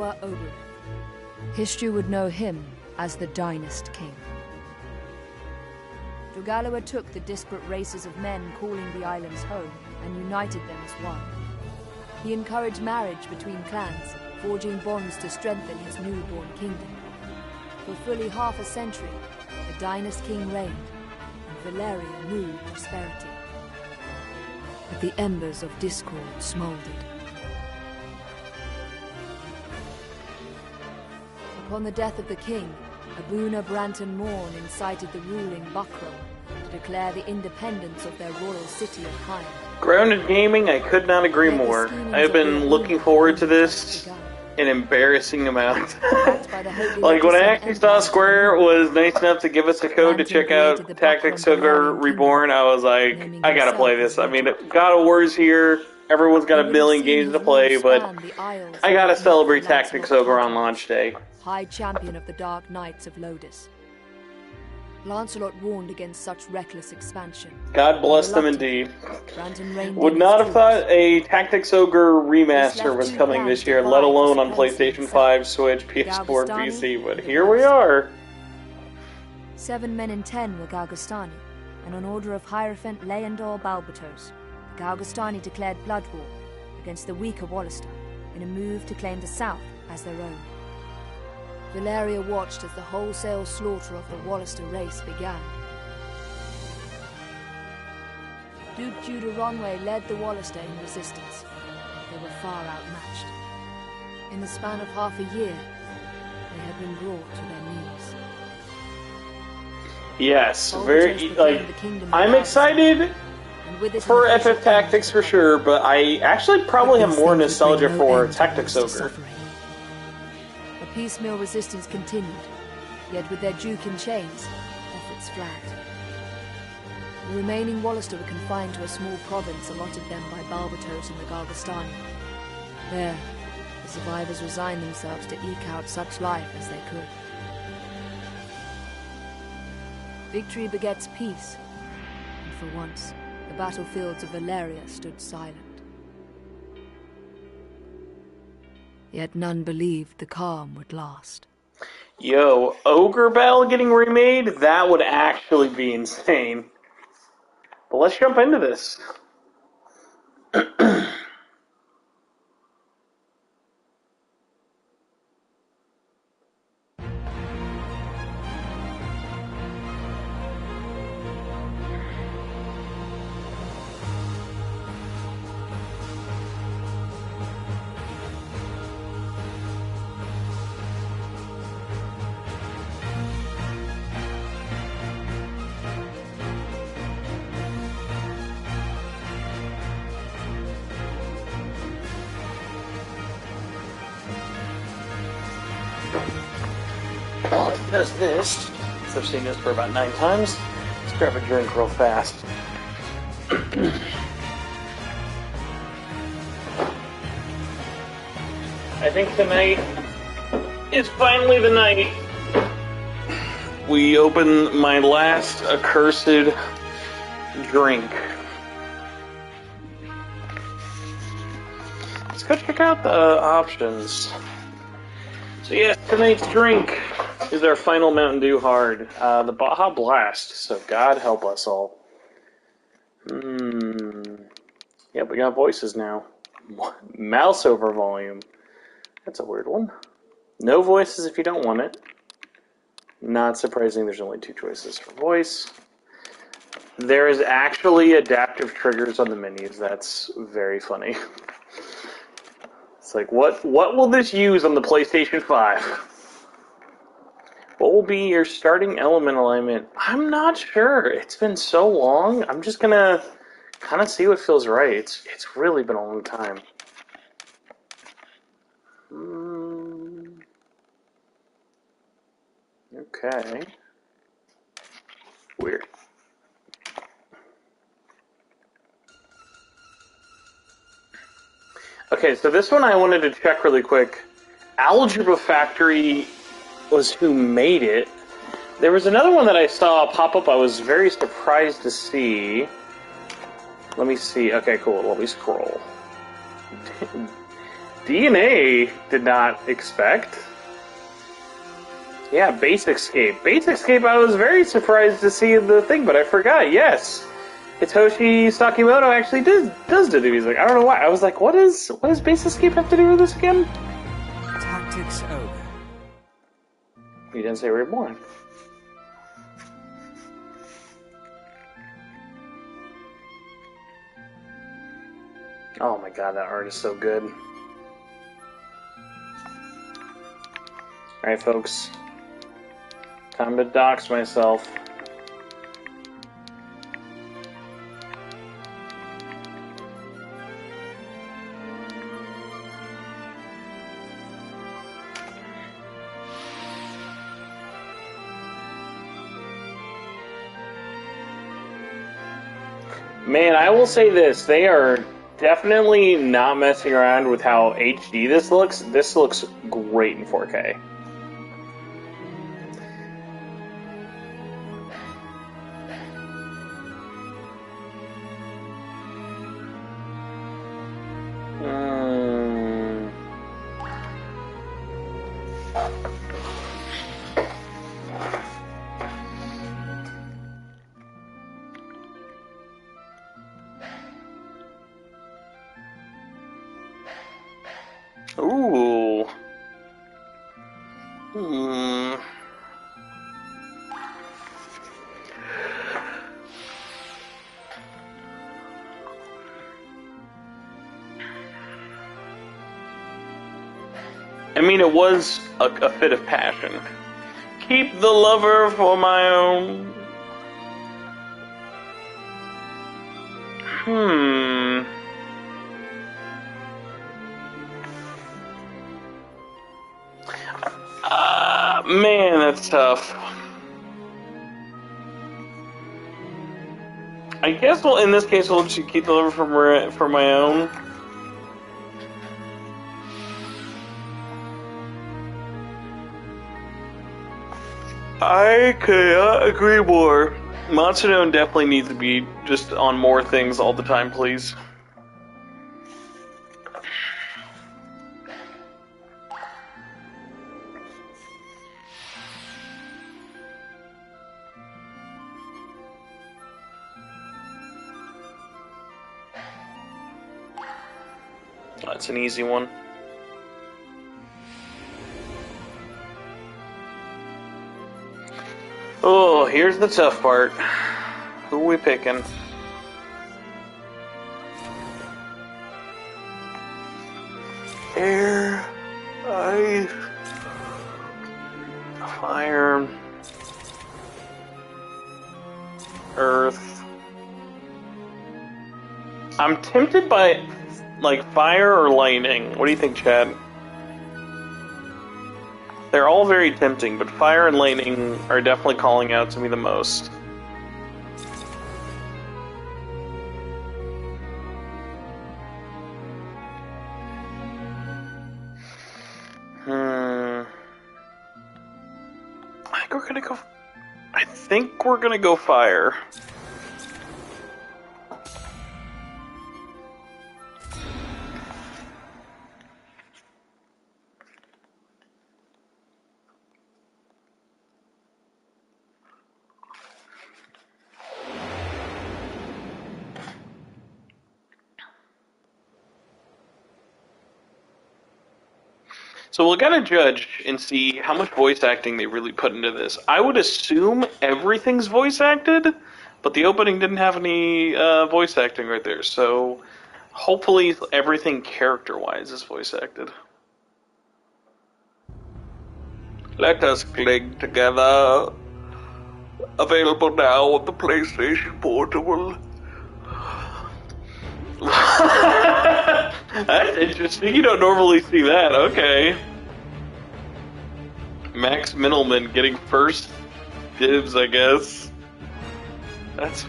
Ogre. History would know him as the Dynast King. Drogaloa took the disparate races of men calling the islands home and united them as one. He encouraged marriage between clans, forging bonds to strengthen his newborn kingdom. For fully half a century, the Dynast King reigned, and Valeria knew prosperity. But the embers of discord smoldered. Upon the death of the king, Abuna Branton Morn incited the ruling Buckroll to declare the independence of their royal city of Hind. Grounded Gaming, I could not agree more. I've been looking forward to this an embarrassing amount. Like, when I actually saw Square was nice enough to give us a code to check out Tactics Ogre Reborn, I was like, I gotta play this. I mean, God of War's here, everyone's got a million games to play, but I gotta celebrate Tactics Ogre on launch day. High champion of the Dark Knights of Lodis. Lancelot warned against such reckless expansion. God bless them indeed. Would not have thought a Tactics Ogre remaster was coming this year, let alone on PlayStation 5, Switch, PS4, PC, but here we are. 7 men in 10 were Galgastani, and on order of Hierophant Leandor Balbatos, the Galgastani declared blood war against the weaker Wallister in a move to claim the south as their own. Valeria watched as the wholesale slaughter of the Wallister race began. Duke Judah Ronway led the Wallister in resistance. They were far outmatched. In the span of half a year, they had been brought to their knees. Yes, very, like, I'm excited for FF Tactics for sure, but I actually probably have more nostalgia for Tactics Ogre. Piecemeal resistance continued, yet with their Duke in chains, efforts flagged. The remaining Wallister were confined to a small province allotted them by Balbatos and the Galgastani. There, the survivors resigned themselves to eke out such life as they could. Victory begets peace, and for once, the battlefields of Valeria stood silent. Yet none believed the calm would last. Yo, Ogre Battle getting remade? That would actually be insane. But let's jump into this. While it does this, since I've seen this for about 9 times, let's grab a drink real fast. I think tonight is finally the night we open my last accursed drink. Let's go check out the options. So yes, tonight's drink is our final Mountain Dew Hard, the Baja Blast, so God help us all. Yep, we got voices now. Mouse over volume. That's a weird one. No voices if you don't want it. Not surprising there's only 2 choices for voice. There is actually adaptive triggers on the menus. That's very funny. It's like, what will this use on the PlayStation 5? What will be your starting element alignment? I'm not sure. It's been so long. I'm just gonna kind of see what feels right. It's really been a long time. Okay. Weird. Okay, so this one I wanted to check really quick. Algebra Factory was who made it. There was another one that I saw pop up I was very surprised to see. Let me see. Okay, cool. Let me scroll. DNA did not expect. Yeah, Basic Escape. Basic Escape, I was very surprised to see the thing, but I forgot, yes. Hitoshi Sakimoto actually does do the music. I don't know why. I was like, what does Basic Escape have to do with this again? Tactics Ogre. You didn't say Reborn. Oh my god, that art is so good. Alright, folks. Time to dox myself. Man, I will say this. They are definitely not messing around with how HD this looks. This looks great in 4K. Ooh. I mean, it was a fit of passion. Keep the lover for my own. Man, that's tough. I guess we'll, in this case, we'll just keep the lover for my own. I cannot agree more. Matsuno definitely needs to be just on more things all the time, please. That's an easy one. Oh, here's the tough part. Who are we picking? Air, ice, fire, earth. I'm tempted by, like, fire or lightning. What do you think, Chad? They're all very tempting, but fire and lightning are definitely calling out to me the most. I think we're gonna go fire. So we're gonna judge and see how much voice acting they really put into this. I would assume everything's voice acted, but the opening didn't have any voice acting right there. So hopefully everything character-wise is voice acted. Let us cling together. Available now on the PlayStation Portable. That's interesting. You don't normally see that. Okay. Max Middleman getting first dibs, I guess. That's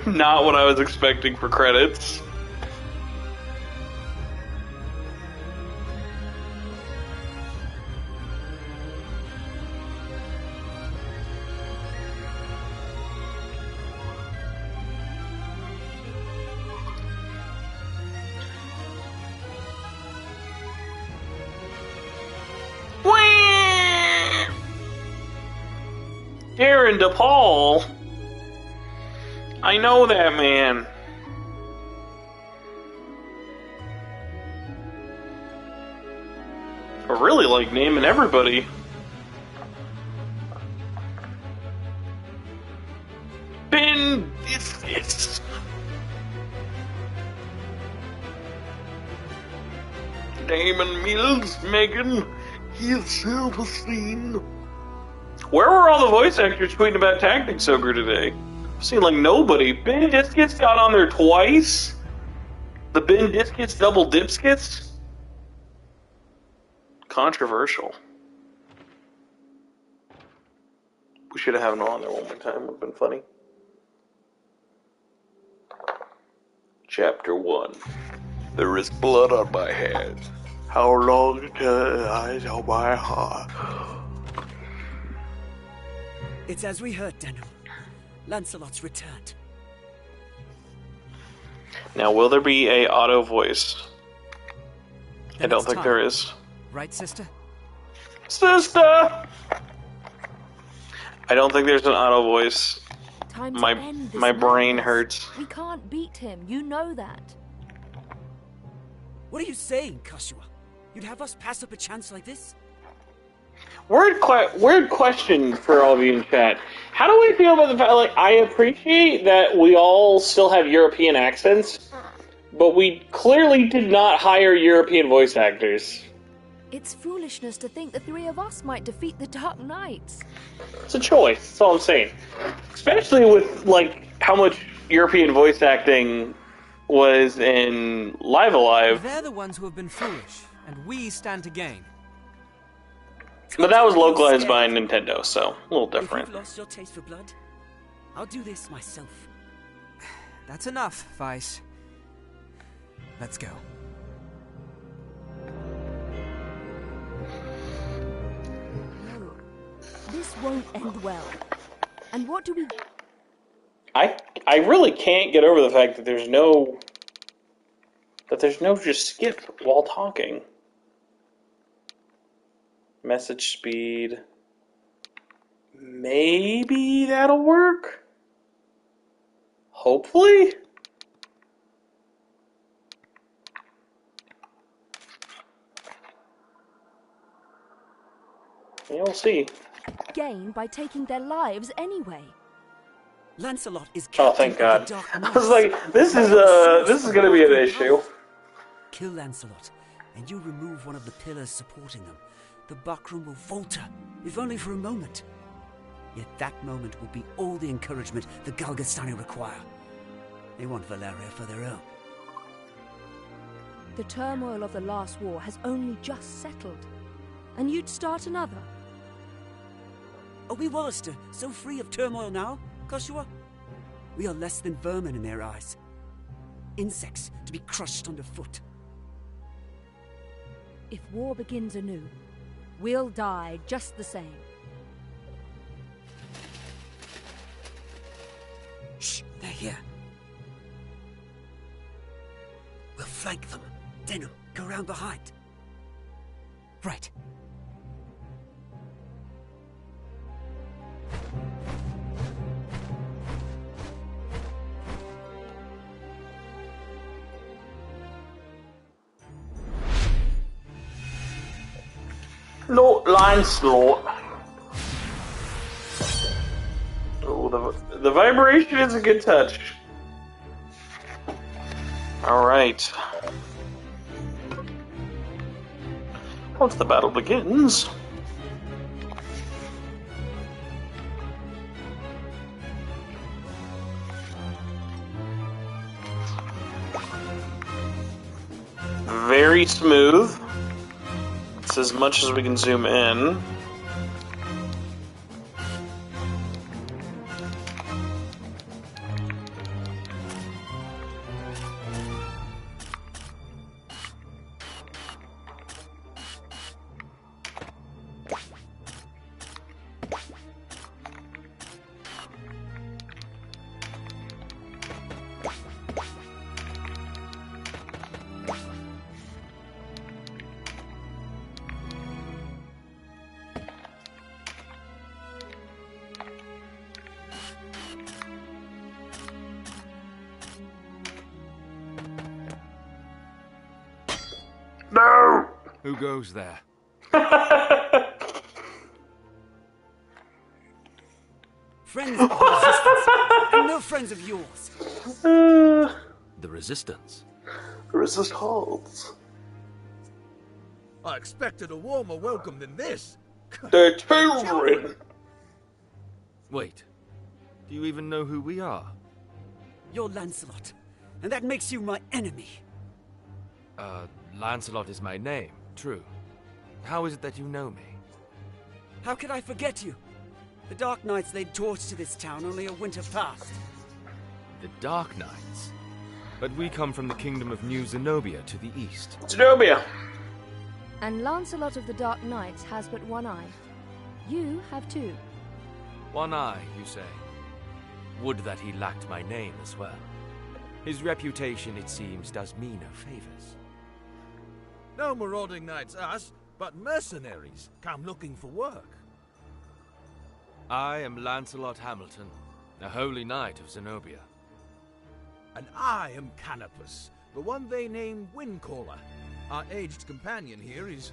not what I was expecting for credits. Aaron DePaul. I know that man. I really like naming everybody. Ben Biscuits. Damon Mills, Megan, he's self-esteem. Where were all the voice actors tweeting about Tactics Ogre today? I've seen like nobody. Ben Discus got on there twice. The Ben Discus double dipskits? Controversial. We should have had him on there one more time. It would have been funny. Chapter 1. There is blood on my hands. How long till eyes on my heart? It's as we heard, Denham. Lancelot's returned. Now, will there be a auto voice? Then I don't it's think time. there is. Right, sister? Sister! I don't think there's an auto voice. Time to My end this brain madness. hurts. We can't beat him. You know that. What are you saying, Joshua? You'd have us pass up a chance like this? Weird question for all of you in chat. How do we feel about the fact, like, I appreciate that we all still have European accents, but we clearly did not hire European voice actors. It's foolishness to think the three of us might defeat the Dark Knights. It's a choice, that's all I'm saying. Especially with, like, how much European voice acting was in Live Alive. They're the ones who have been foolish, and we stand to gain. But that was localized by Nintendo, so a little If different. you've lost your taste for blood, I'll do this myself. That's enough, Vice. Let's go. No, this won't end well. And what do we... I really can't get over the fact that there's no just skip while talking. Message speed. Maybe that'll work? Hopefully? Yeah, we'll see. gain by taking their lives anyway? Lancelot is Oh, captain thank of God. the Dark I Knights. was like, this is gonna be an issue. Kill Lancelot, and you remove one of the pillars supporting them. The Buckroom will falter, if only for a moment. Yet that moment will be all the encouragement the Galgastani require. They want Valeria for their own. The turmoil of the last war has only just settled. And you'd start another? Are we Wallister so free of turmoil now, Joshua? We are less than vermin in their eyes. Insects to be crushed underfoot. If war begins anew, we'll die just the same. Shh, they're here. We'll flank them. Denham, go round behind. Right. Lord Lancelot. Oh, the vibration is a good touch. Alright. Once the battle begins. Very smooth. It's as much as we can zoom in. Who goes there? Friends of the Resistance, and no friends of yours. The Resistance. Resist holds. I expected a warmer welcome than this. The children! Wait, do you even know who we are? You're Lancelot, and that makes you my enemy. Lancelot is my name, true. How is it that you know me? How could I forget you? The Dark Knights laid torch to this town only a winter past. The Dark Knights? But we come from the kingdom of New Zenobia to the east. Zenobia! And Lancelot of the Dark Knights has but one eye. You have two. One eye, you say? Would that he lacked my name as well. His reputation, it seems, does me no favors. No marauding knights us, but mercenaries come looking for work. I am Lancelot Hamilton, a holy knight of Zenobia. And I am Canopus, the one they name Windcaller. Our aged companion here is...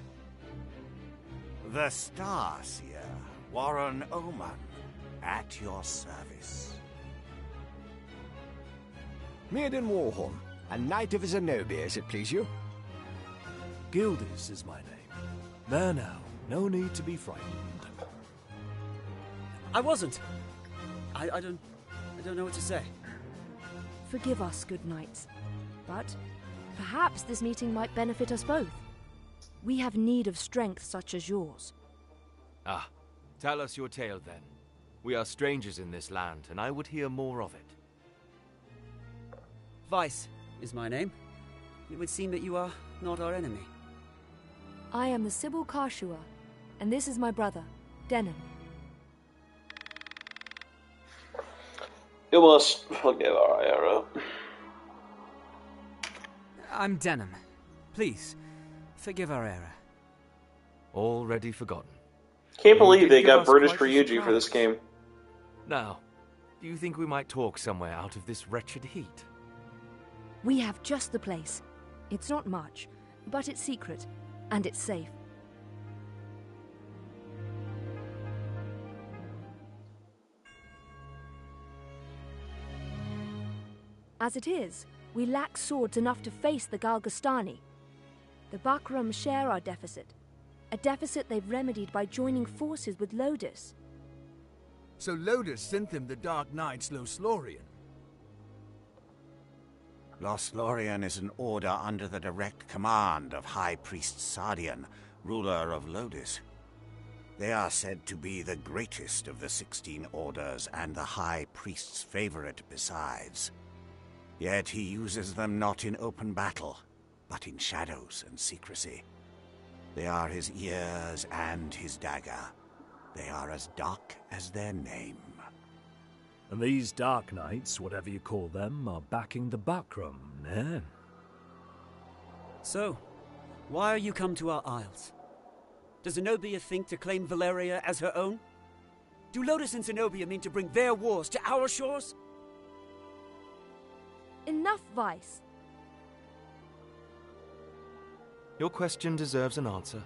The Starseer, Warren Oman, at your service. Mirden Warhorn, a knight of Zenobia, as it please you. Gildis is my name. There now, no need to be frightened. I wasn't. I don't know what to say. Forgive us, good knights. But perhaps this meeting might benefit us both. We have need of strength such as yours. Ah, tell us your tale then. We are strangers in this land, and I would hear more of it. Vice is my name. It would seem that you are not our enemy. I am the Sybil Karshua, and this is my brother, Denon. You must forgive our error. I'm Denham. Please, forgive our error. Already forgotten. Can't believe did they give got us British quite a Ryuji for this surprise. game. Now, do you think we might talk somewhere out of this wretched heat? We have just the place. It's not much, but it's secret, and it's safe. As it is, we lack swords enough to face the Galgastani. The Bakram share our deficit, a deficit they've remedied by joining forces with Lodis. So Lodis sent them the Dark Knights Loslorian. Loslorian is an order under the direct command of High Priest Sardian, ruler of Lodis. They are said to be the greatest of the 16 orders and the High Priest's favorite besides. Yet he uses them not in open battle, but in shadows and secrecy. They are his ears and his dagger. They are as dark as their name. And these Dark Knights, whatever you call them, are backing the Bakram, eh? So, why are you come to our isles? Does Zenobia think to claim Valeria as her own? Do Lodis and Zenobia mean to bring their wars to our shores? Enough, Vice. Your question deserves an answer.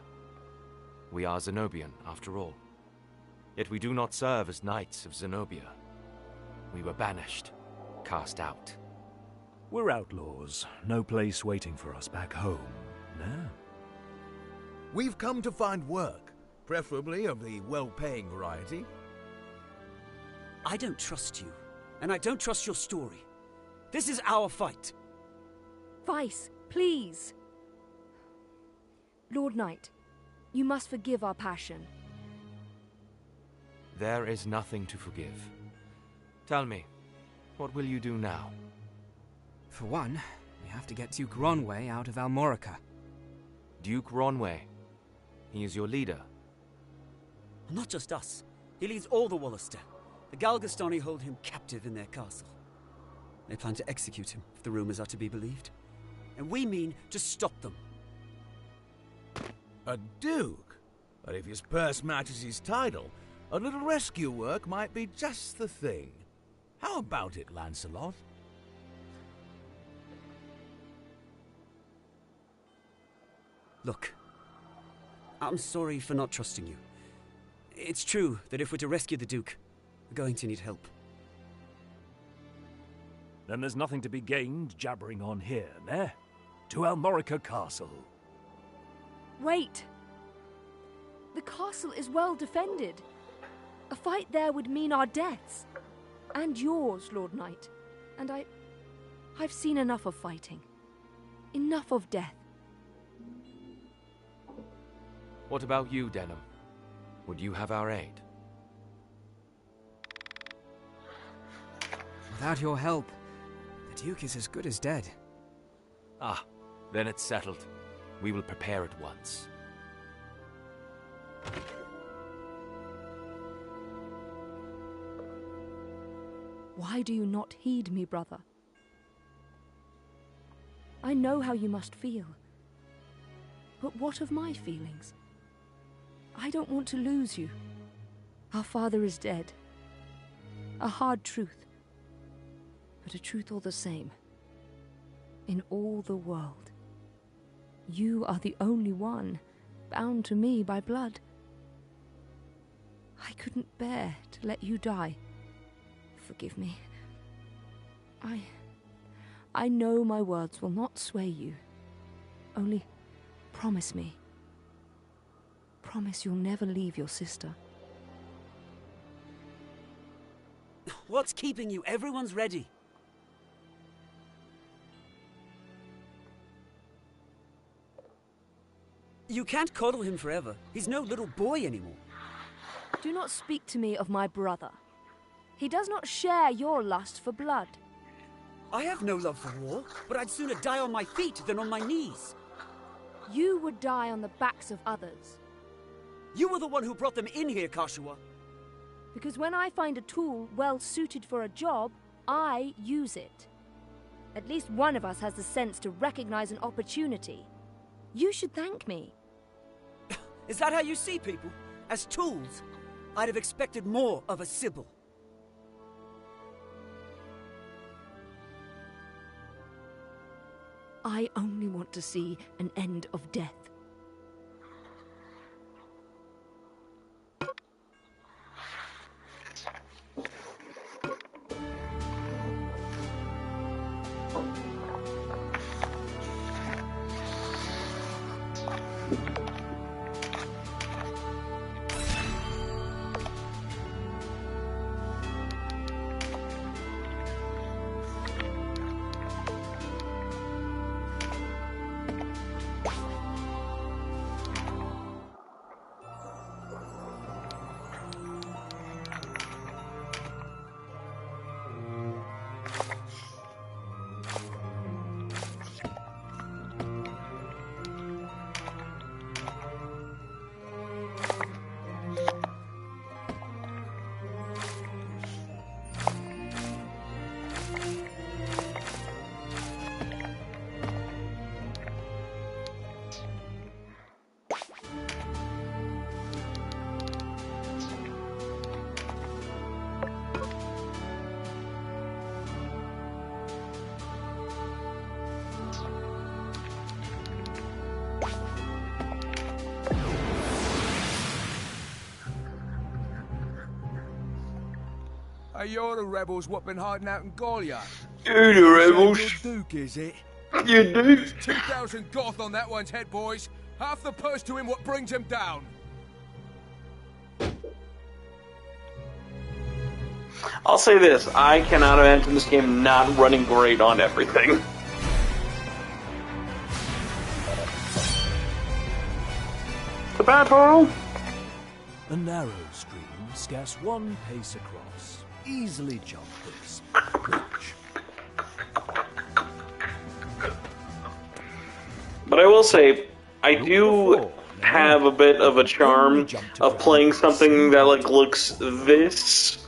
We are Zenobian, after all. Yet we do not serve as knights of Zenobia. We were banished, cast out. We're outlaws. No place waiting for us back home, no? We've come to find work, preferably of the well-paying variety. I don't trust you, and I don't trust your story. This is our fight. Vice, please. Lord Knight, you must forgive our passion. There is nothing to forgive. Tell me, what will you do now? For one, we have to get Duke Ronway out of Almorica. Duke Ronway. He is your leader. Not just us. He leads all the Wollister. The Galgastani hold him captive in their castle. They plan to execute him, if the rumors are to be believed. And we mean to stop them. A duke? But if his purse matches his title, a little rescue work might be just the thing. How about it, Lancelot? Look, I'm sorry for not trusting you. It's true that if we're to rescue the Duke, we're going to need help. Then there's nothing to be gained jabbering on here, ne? To Almorica Castle. Wait! The castle is well defended. A fight there would mean our deaths. And yours, Lord Knight. And I've seen enough of fighting. Enough of death. What about you, Denham? Would you have our aid? Without your help, the Duke is as good as dead. Ah, then it's settled. We will prepare at once. Why do you not heed me, brother? I know how you must feel. But what of my feelings? I don't want to lose you. Our father is dead. A hard truth. But a truth all the same. In all the world. You are the only one bound to me by blood. I couldn't bear to let you die. Forgive me. I know my words will not sway you. Only promise me. Promise you'll never leave your sister. What's keeping you? Everyone's ready. You can't coddle him forever. He's no little boy anymore. Do not speak to me of my brother. He does not share your lust for blood. I have no love for war, but I'd sooner die on my feet than on my knees. You would die on the backs of others. You were the one who brought them in here, Kashua. Because when I find a tool well suited for a job, I use it. At least one of us has the sense to recognize an opportunity. You should thank me. Is that how you see people? As tools? I'd have expected more of a Sybil. I only want to see an end of death. Hey, you're the rebels what been hiding out in Golia. You're the rebels. Duke, is it? You do. 2,000 goth on that one's head, boys. Half the purse to him what brings him down. I'll say this, I cannot imagine this game not running great on everything. The battle! A narrow stream, scarce one pace across. Easily jump this bridge. But I will say, I do have a bit of a charm of playing something that looks this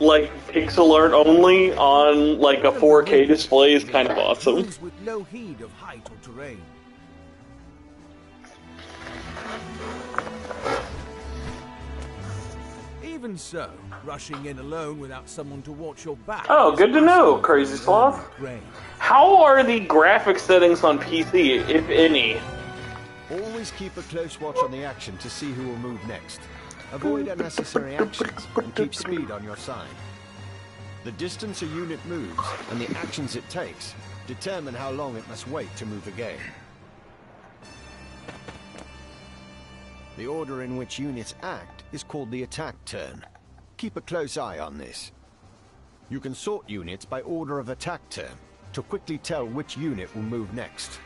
like pixel art only on like a 4K display is kind of awesome. With no heed of height or terrain. Even so, rushing in alone without someone to watch your back. Oh, good to know, Crazy Sloth. How are the graphic settings on PC, if any? Always keep a close watch on the action to see who will move next. Avoid unnecessary actions and keep speed on your side. The distance a unit moves and the actions it takes determine how long it must wait to move again. The order in which units act is called the attack turn. Keep a close eye on this. You can sort units by order of attack turn to quickly tell which unit will move next.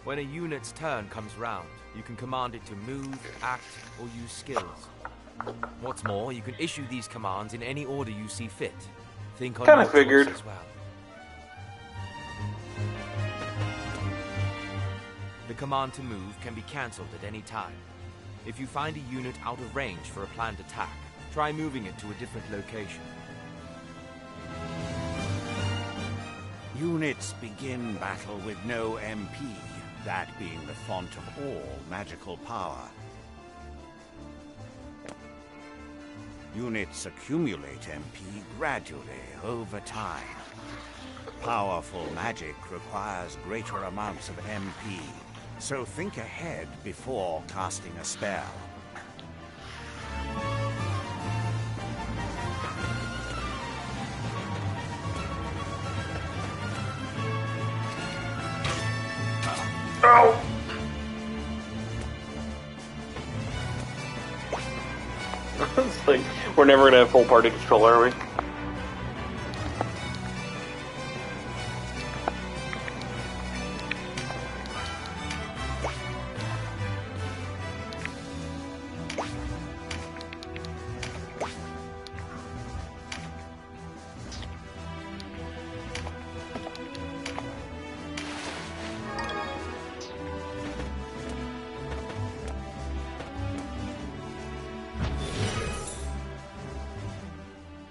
When a unit's turn comes round, you can command it to move, act, or use skills. What's more, you can issue these commands in any order you see fit. Think on Kinda your figured. choice as well. The command to move can be cancelled at any time. If you find a unit out of range for a planned attack, try moving it to a different location. Units begin battle with no MP, that being the font of all magical power. Units accumulate MP gradually over time. Powerful magic requires greater amounts of MP, so think ahead before casting a spell. Ow! It's like, we're never gonna have full party control, are we?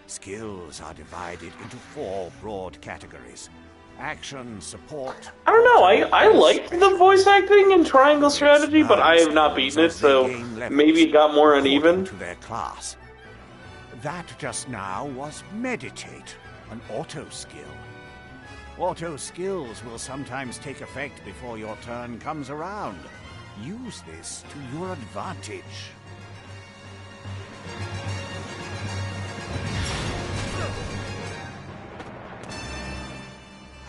Skills are divided into 4 broad categories. Action, support... I don't know, I liked the voice acting in Triangle Strategy, but I have not beaten it, so maybe it got more uneven. ...to their class. That just now was Meditate, an auto skill. Auto skills will sometimes take effect before your turn comes around. Use this to your advantage.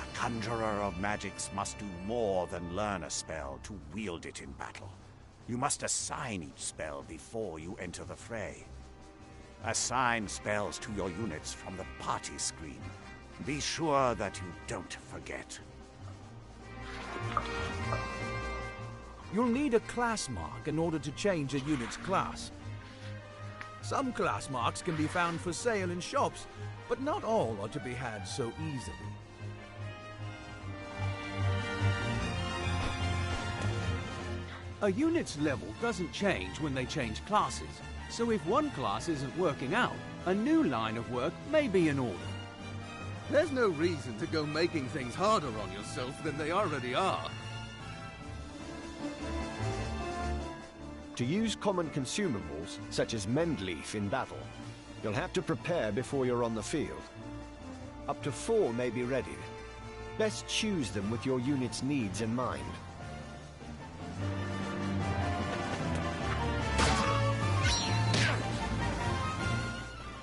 A conjurer of magics must do more than learn a spell to wield it in battle. You must assign each spell before you enter the fray. Assign spells to your units from the party screen. Be sure that you don't forget. You'll need a class mark in order to change a unit's class. Some class marks can be found for sale in shops, but not all are to be had so easily. A unit's level doesn't change when they change classes, so if one class isn't working out, a new line of work may be in order. There's no reason to go making things harder on yourself than they already are. To use common consumables, such as Mendleaf in battle, you'll have to prepare before you're on the field. Up to 4 may be ready. Best choose them with your unit's needs in mind.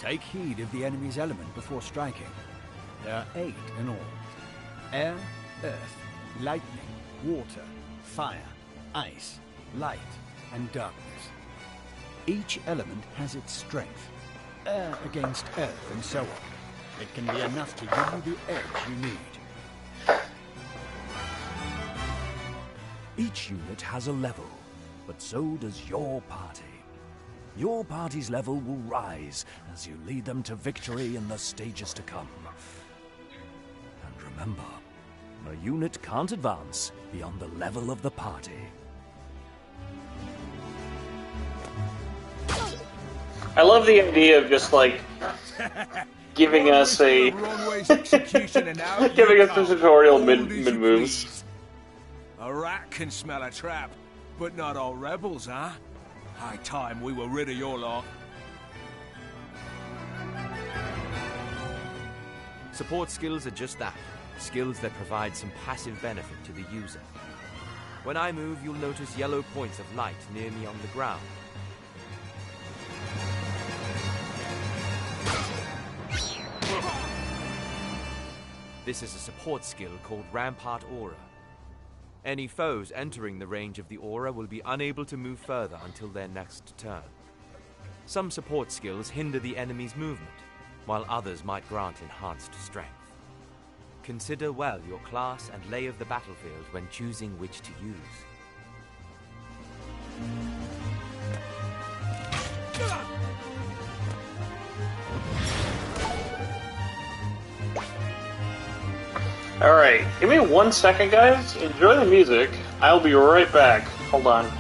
Take heed of the enemy's element before striking. There are 8 in all. Air, earth, lightning, water, fire, ice, light, and darkness. Each element has its strength. Air against earth and so on. It can be enough to give you the edge you need. Each unit has a level, but so does your party. Your party's level will rise as you lead them to victory in the stages to come. And remember, a unit can't advance beyond the level of the party. I love the idea of just like giving us a giving us a tutorial mid moves. A rat can smell a trap, but not all rebels, huh? High time we were rid of your lot. Support skills are just that, skills that provide some passive benefit to the user. When I move, you'll notice yellow points of light near me on the ground. This is a support skill called Rampart Aura. Any foes entering the range of the aura will be unable to move further until their next turn. Some support skills hinder the enemy's movement, while others might grant enhanced strength. Consider well your class and lay of the battlefield when choosing which to use. Alright, give me 1 second, guys. Enjoy the music. I'll be right back. Hold on.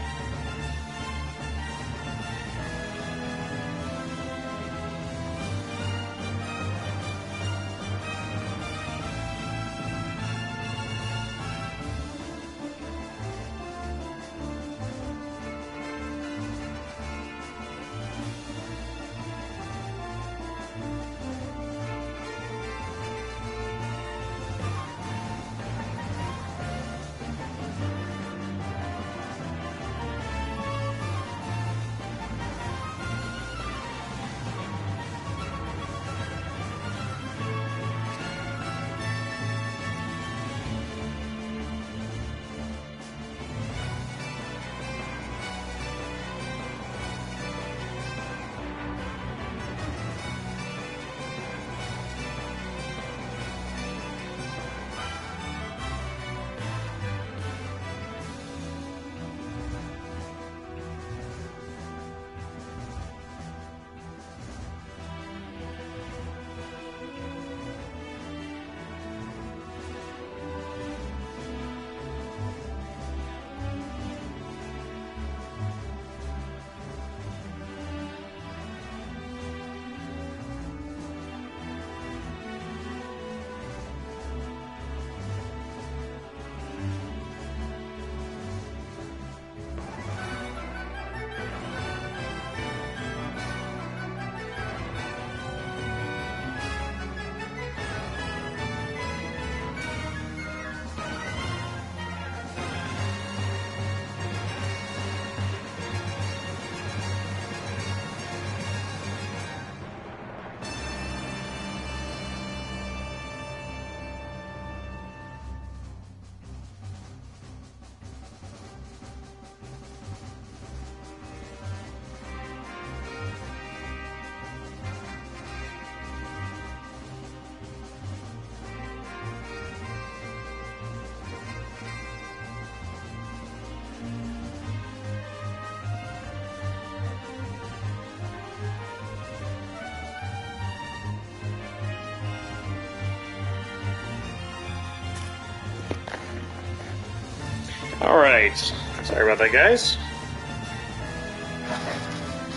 Alright. Sorry about that, guys.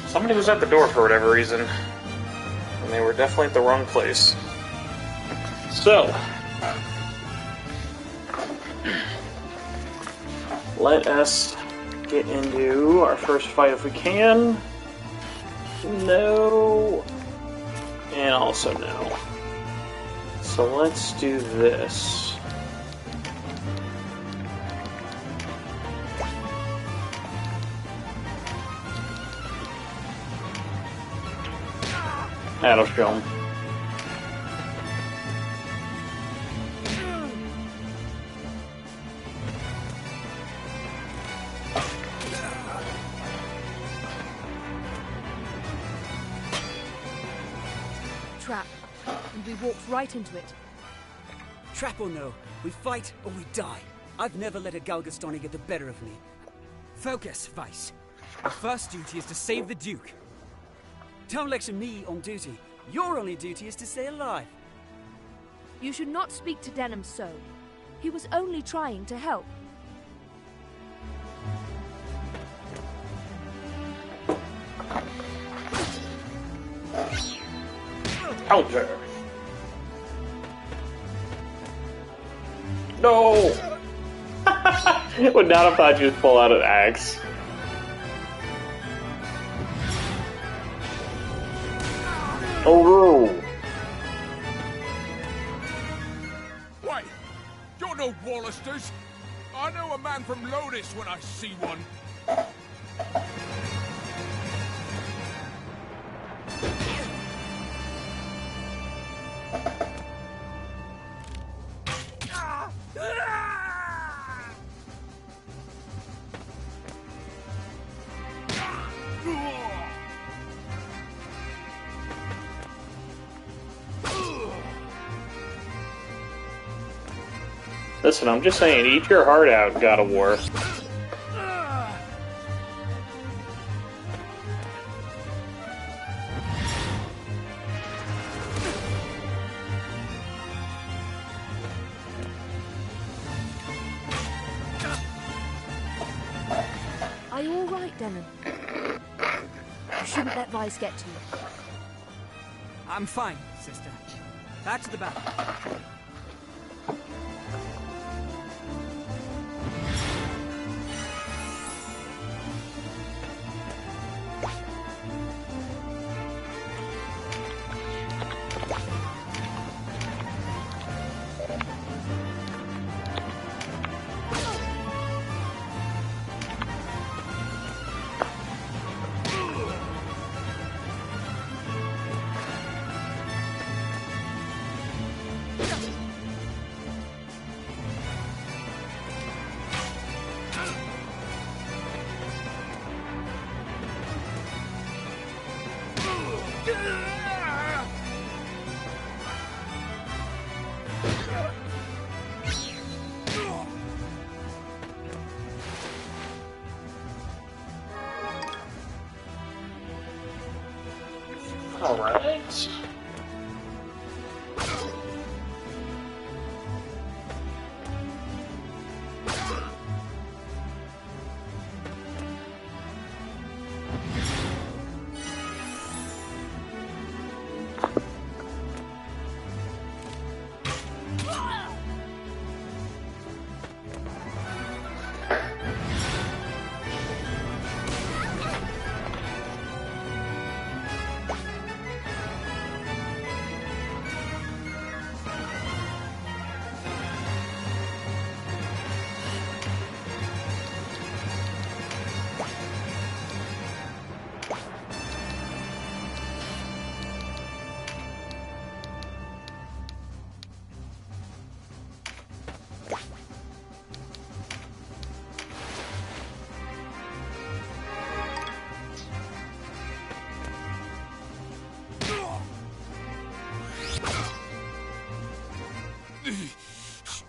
Somebody was at the door for whatever reason. And they were definitely at the wrong place. So. Let us get into our first fight if we can. No. And also no. So let's do this. That'll show him. Trap. And we walked right into it. Trap or no, we fight or we die. I've never let a Galgastani get the better of me. Focus, Vice. Our first duty is to save the Duke. Don't lecture me on duty. Your only duty is to stay alive. You should not speak to Denham so. He was only trying to help. Counter! No! Would not have thought you'd pull out an axe. Oh no! Wait! no Wallisters. I know a man from Lodis when I see one. Listen, I'm just saying, eat your heart out, God of War. Are you all right, Denon? You shouldn't let Vice get to you. I'm fine, sister. Back to the battle. Alright.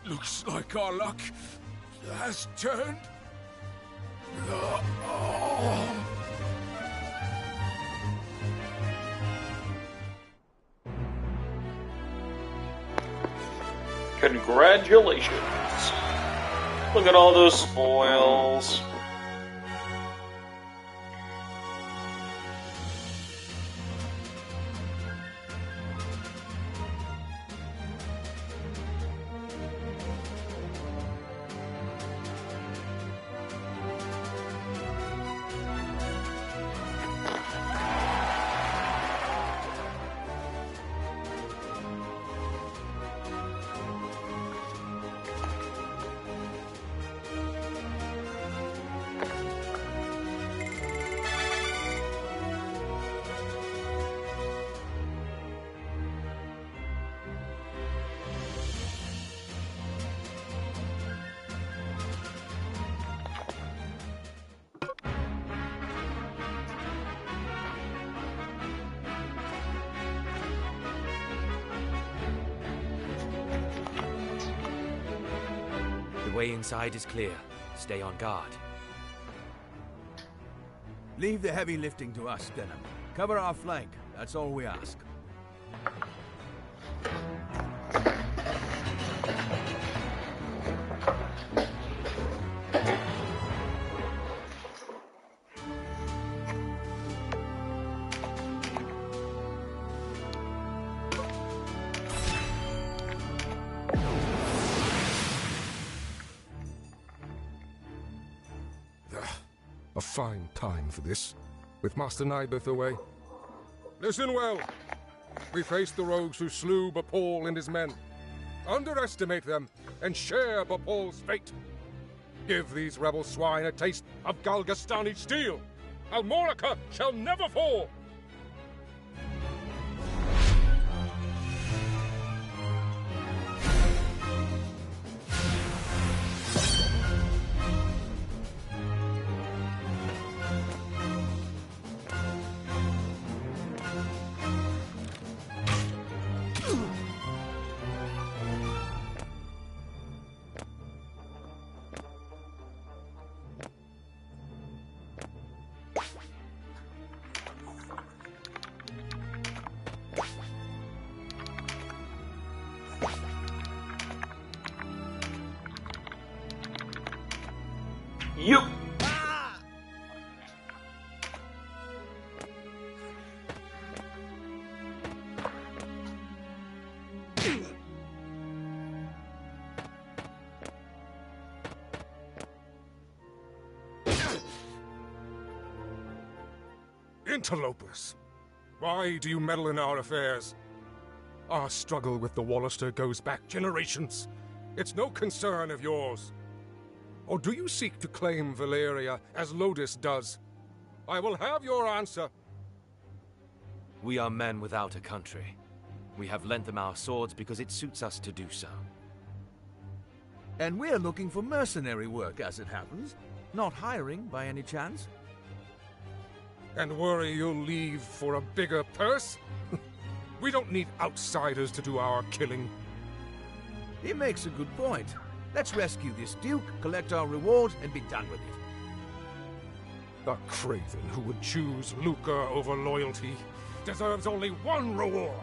Looks like our luck has turned. Congratulations. Look at all those spoils. The way inside is clear. Stay on guard. Leave the heavy lifting to us, Denon. Cover our flank. That's all we ask. A fine time for this, with Master Nibeth away. Listen well. We faced the rogues who slew Bapal and his men. Underestimate them, and share Bapol's fate. Give these rebel swine a taste of Galgastani steel. Almorica shall never fall! You. Interlopers! Why do you meddle in our affairs? Our struggle with the Wallister goes back generations. It's no concern of yours. Or do you seek to claim Valeria as Lodis does? I will have your answer. We are men without a country. We have lent them our swords because it suits us to do so. And we're looking for mercenary work, as it happens. Not hiring, by any chance? And worry you'll leave for a bigger purse? We don't need outsiders to do our killing. He makes a good point. Let's rescue this Duke, collect our reward, and be done with it. A craven who would choose lucre over loyalty deserves only one reward.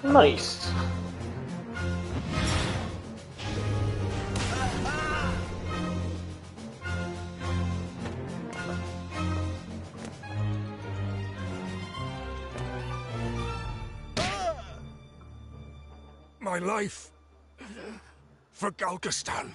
Nice. My life for Galgastan.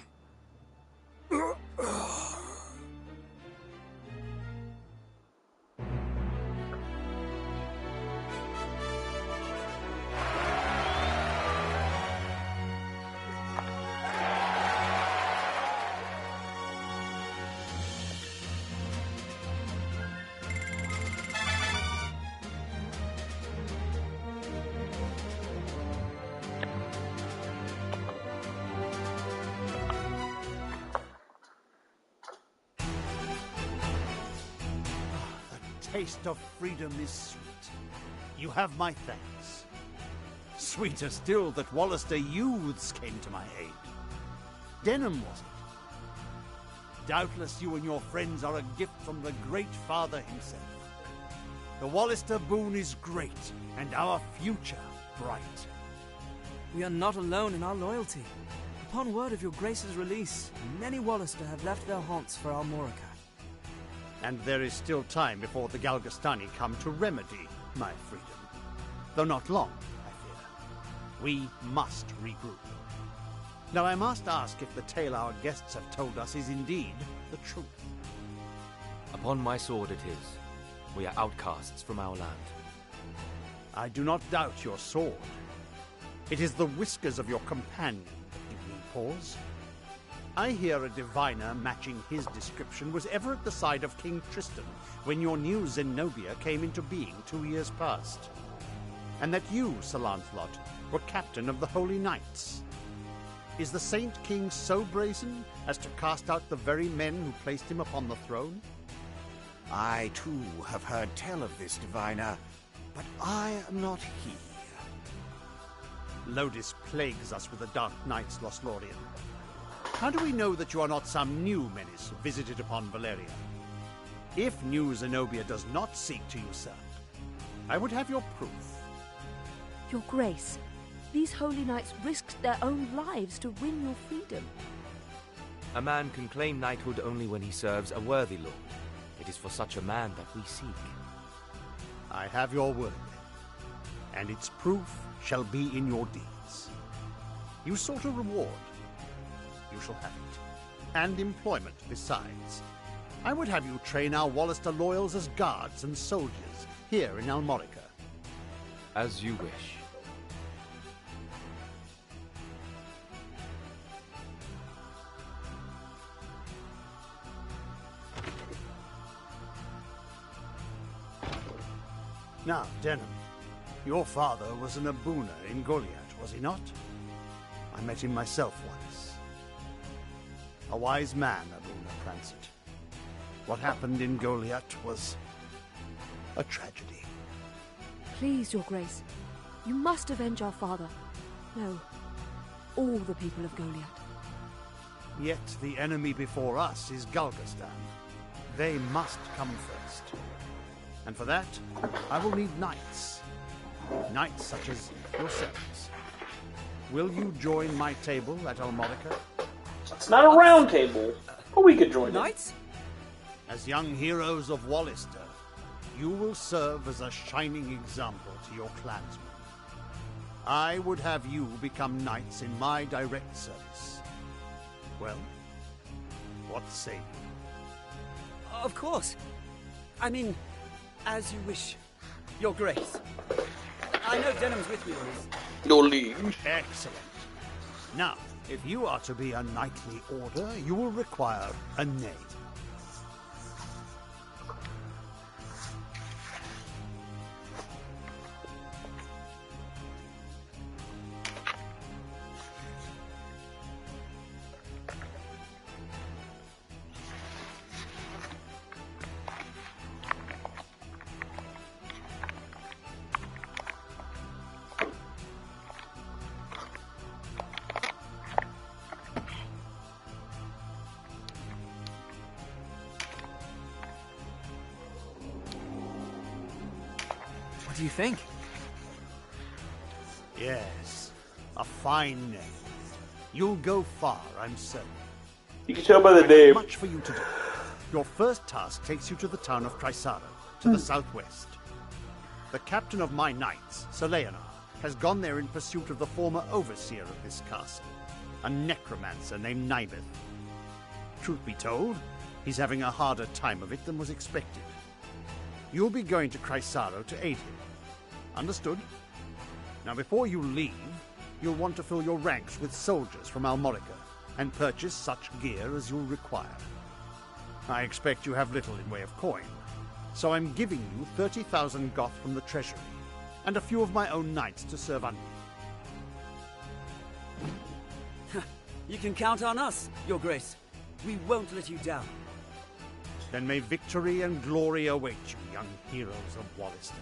Taste of freedom is sweet. You have my thanks. Sweeter still that Wallister youths came to my aid. Denham was it? Doubtless you and your friends are a gift from the Great Father himself. The Wallister boon is great, and our future bright. We are not alone in our loyalty. Upon word of your Grace's release, many Wallister have left their haunts for Almorica. And there is still time before the Galgastani come to remedy my freedom. Though not long, I fear. We must regroup. Now I must ask if the tale our guests have told us is indeed the truth. Upon my sword it is. We are outcasts from our land. I do not doubt your sword. It is the whiskers of your companion that give me pause. I hear a diviner matching his description was ever at the side of King Tristan when your new Zenobia came into being 2 years past. And that you, Sir Lancelot, were captain of the Holy Knights. Is the Saint King so brazen as to cast out the very men who placed him upon the throne? I, too, have heard tell of this diviner, but I am not he. Lodis plagues us with the Dark Knights, Lothlorien. How do we know that you are not some new menace visited upon Valeria? If New Zenobia does not seek to usurp, I would have your proof. Your Grace, these holy knights risked their own lives to win your freedom. A man can claim knighthood only when he serves a worthy lord. It is for such a man that we seek. I have your word, and its proof shall be in your deeds. You sought a reward. You shall have it. And employment besides. I would have you train our Wallister loyals as guards and soldiers here in Almorica. As you wish. Now, Denham, your father was an Abuna in Goliath, was he not? I met him myself once. A wise man, Abuna Prancet. What happened in Goliath was a tragedy. Please, Your Grace, you must avenge our father. No, all the people of Goliath. Yet the enemy before us is Galgastan. They must come first. And for that, I will need knights. Knights such as yourselves. Will you join my table at Almorica? It's not a round table, but we could join Knights? As young heroes of Wallister, you will serve as a shining example to your clansmen. I would have you become knights in my direct service. Well, what say you? Of course. I mean, as you wish, Your Grace. I know Denham's with me on this. Your liege. Excellent. Now, if you are to be a knightly order, you will require a name. What do you think? Yes, a fine name. You'll go far, I'm certain. You can tell by the I name. have much for you to do. Your first task takes you to the town of Chrysaro, to the southwest. The captain of my knights, Sir Leonard, has gone there in pursuit of the former overseer of this castle, a necromancer named Nibeth. Truth be told, he's having a harder time of it than was expected. You'll be going to Chrysaro to aid him. Understood? Now before you leave, you'll want to fill your ranks with soldiers from Almorica and purchase such gear as you'll require. I expect you have little in way of coin, so I'm giving you 30,000 goth from the treasury, and a few of my own knights to serve under you. You can count on us, Your Grace. We won't let you down. Then may victory and glory await you, young heroes of Wallister.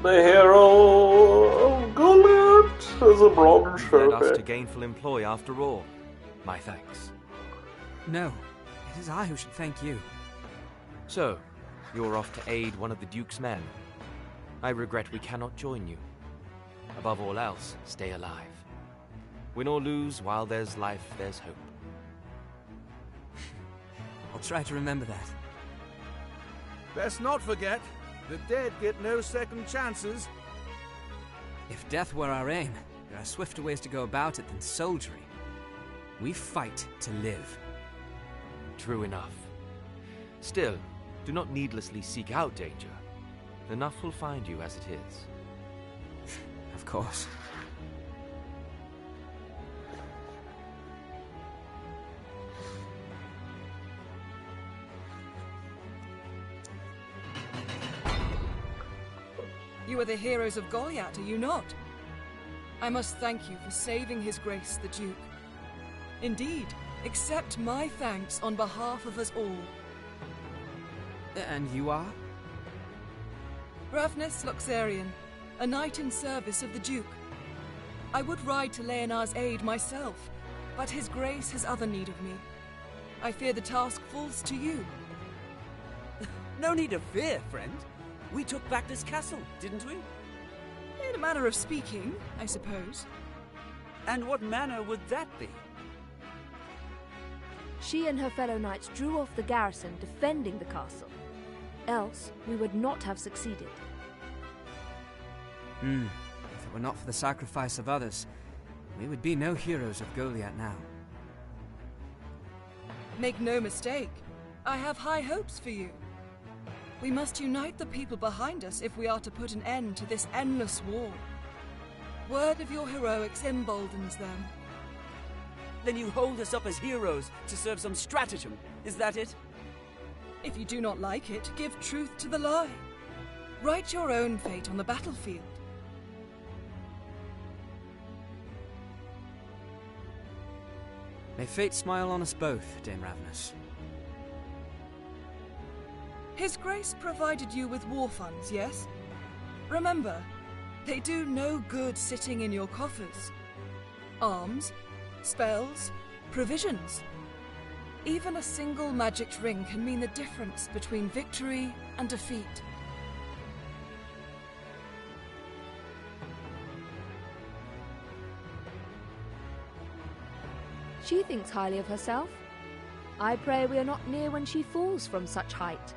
The hero of Gullet is a bronze Led us to trophy. gainful employ after all. My thanks. No, it is I who should thank you. So, you're off to aid one of the Duke's men. I regret we cannot join you. Above all else, stay alive. Win or lose, while there's life, there's hope. I'll try to remember that. Best not forget, the dead get no second chances. If death were our aim, there are swifter ways to go about it than soldiery. We fight to live. True enough. Still, do not needlessly seek out danger. Enough will find you as it is. Of course. You are the heroes of Goliath, are you not? I must thank you for saving His Grace the Duke. Indeed, accept my thanks on behalf of us all. And you are? Ravnus Luxarian, a knight in service of the Duke. I would ride to Leonard's aid myself, but His Grace has other need of me. I fear the task falls to you. No need of fear, friend. We took back this castle, didn't we? In a manner of speaking, I suppose. And what manner would that be? She and her fellow knights drew off the garrison defending the castle. Else, we would not have succeeded. If it were not for the sacrifice of others, we would be no heroes of Goliath now. Make no mistake, I have high hopes for you. We must unite the people behind us if we are to put an end to this endless war. Word of your heroics emboldens them. Then you hold us up as heroes to serve some stratagem, is that it? If you do not like it, give truth to the lie. Write your own fate on the battlefield. May fate smile on us both, Dame Ravnus. His Grace provided you with war funds, yes? Remember, they do no good sitting in your coffers. Arms, spells, provisions. Even a single magicked ring can mean the difference between victory and defeat. She thinks highly of herself. I pray we are not near when she falls from such height.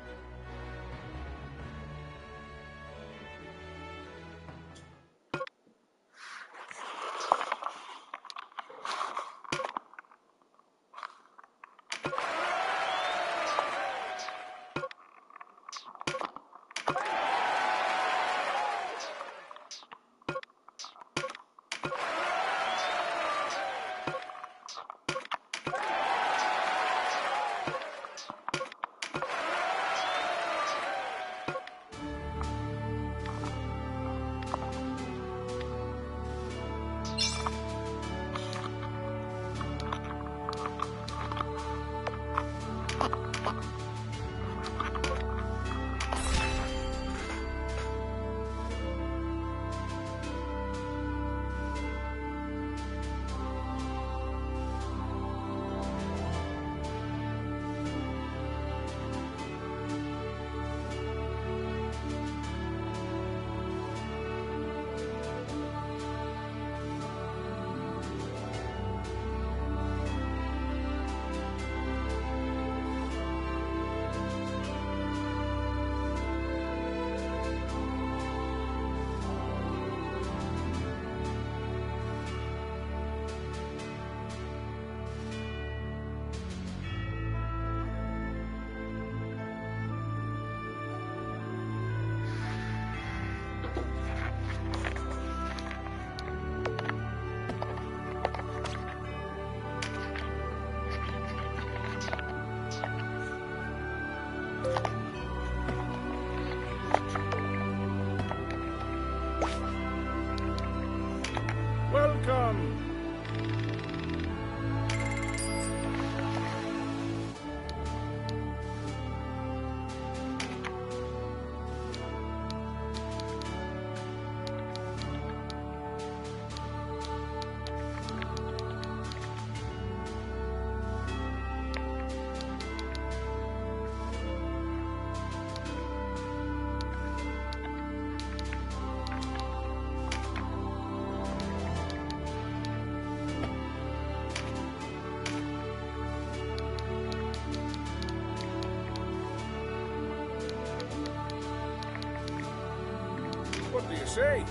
do you say?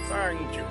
Thank you.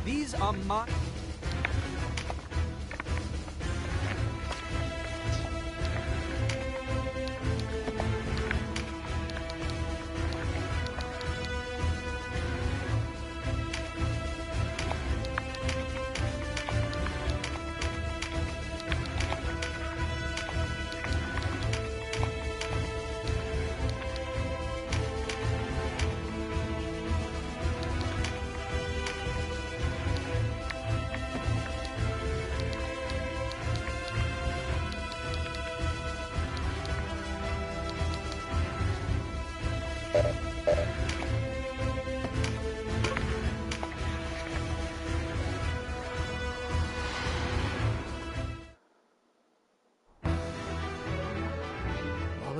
These are my...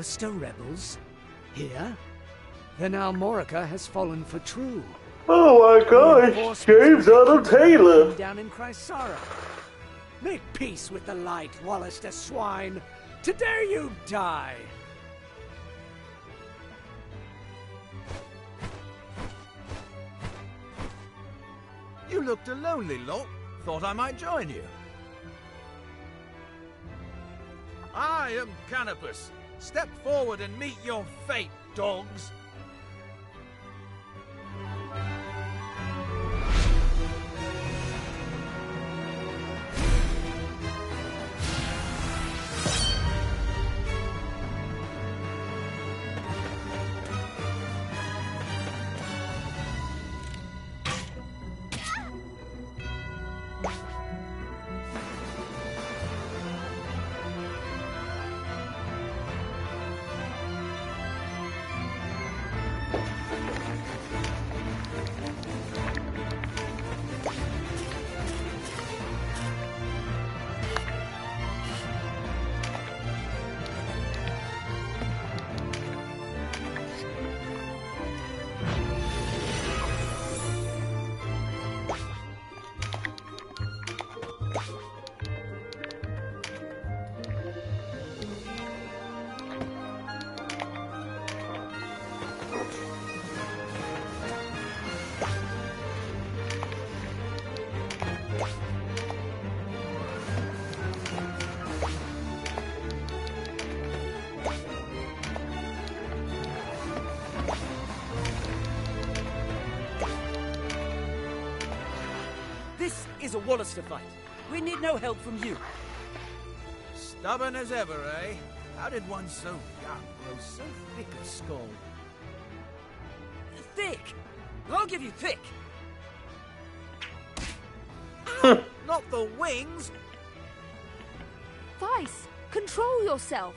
Alistair rebels? Here? Then Almorica has fallen for true. Oh my gosh, James Adam Taylor! Down in Chrysara. Make peace with the light, Wallister swine! Today you die! You looked a lonely lot. Thought I might join you. I am Canopus. Step forward and meet your fate, dogs. This is a Wallister fight. We need no help from you. Stubborn as ever, eh? How did one so young grow so thick of skull? Thick? I'll give you thick. Ow, not the wings! Vice, control yourself.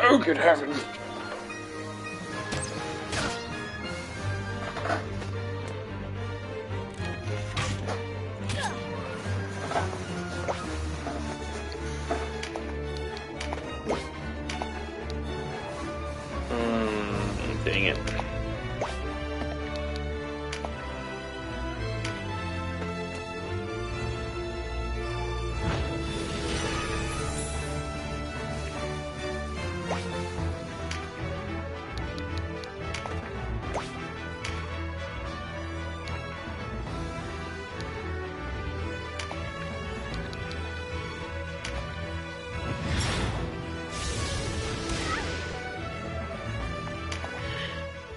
Oh, good heavens. Dang it.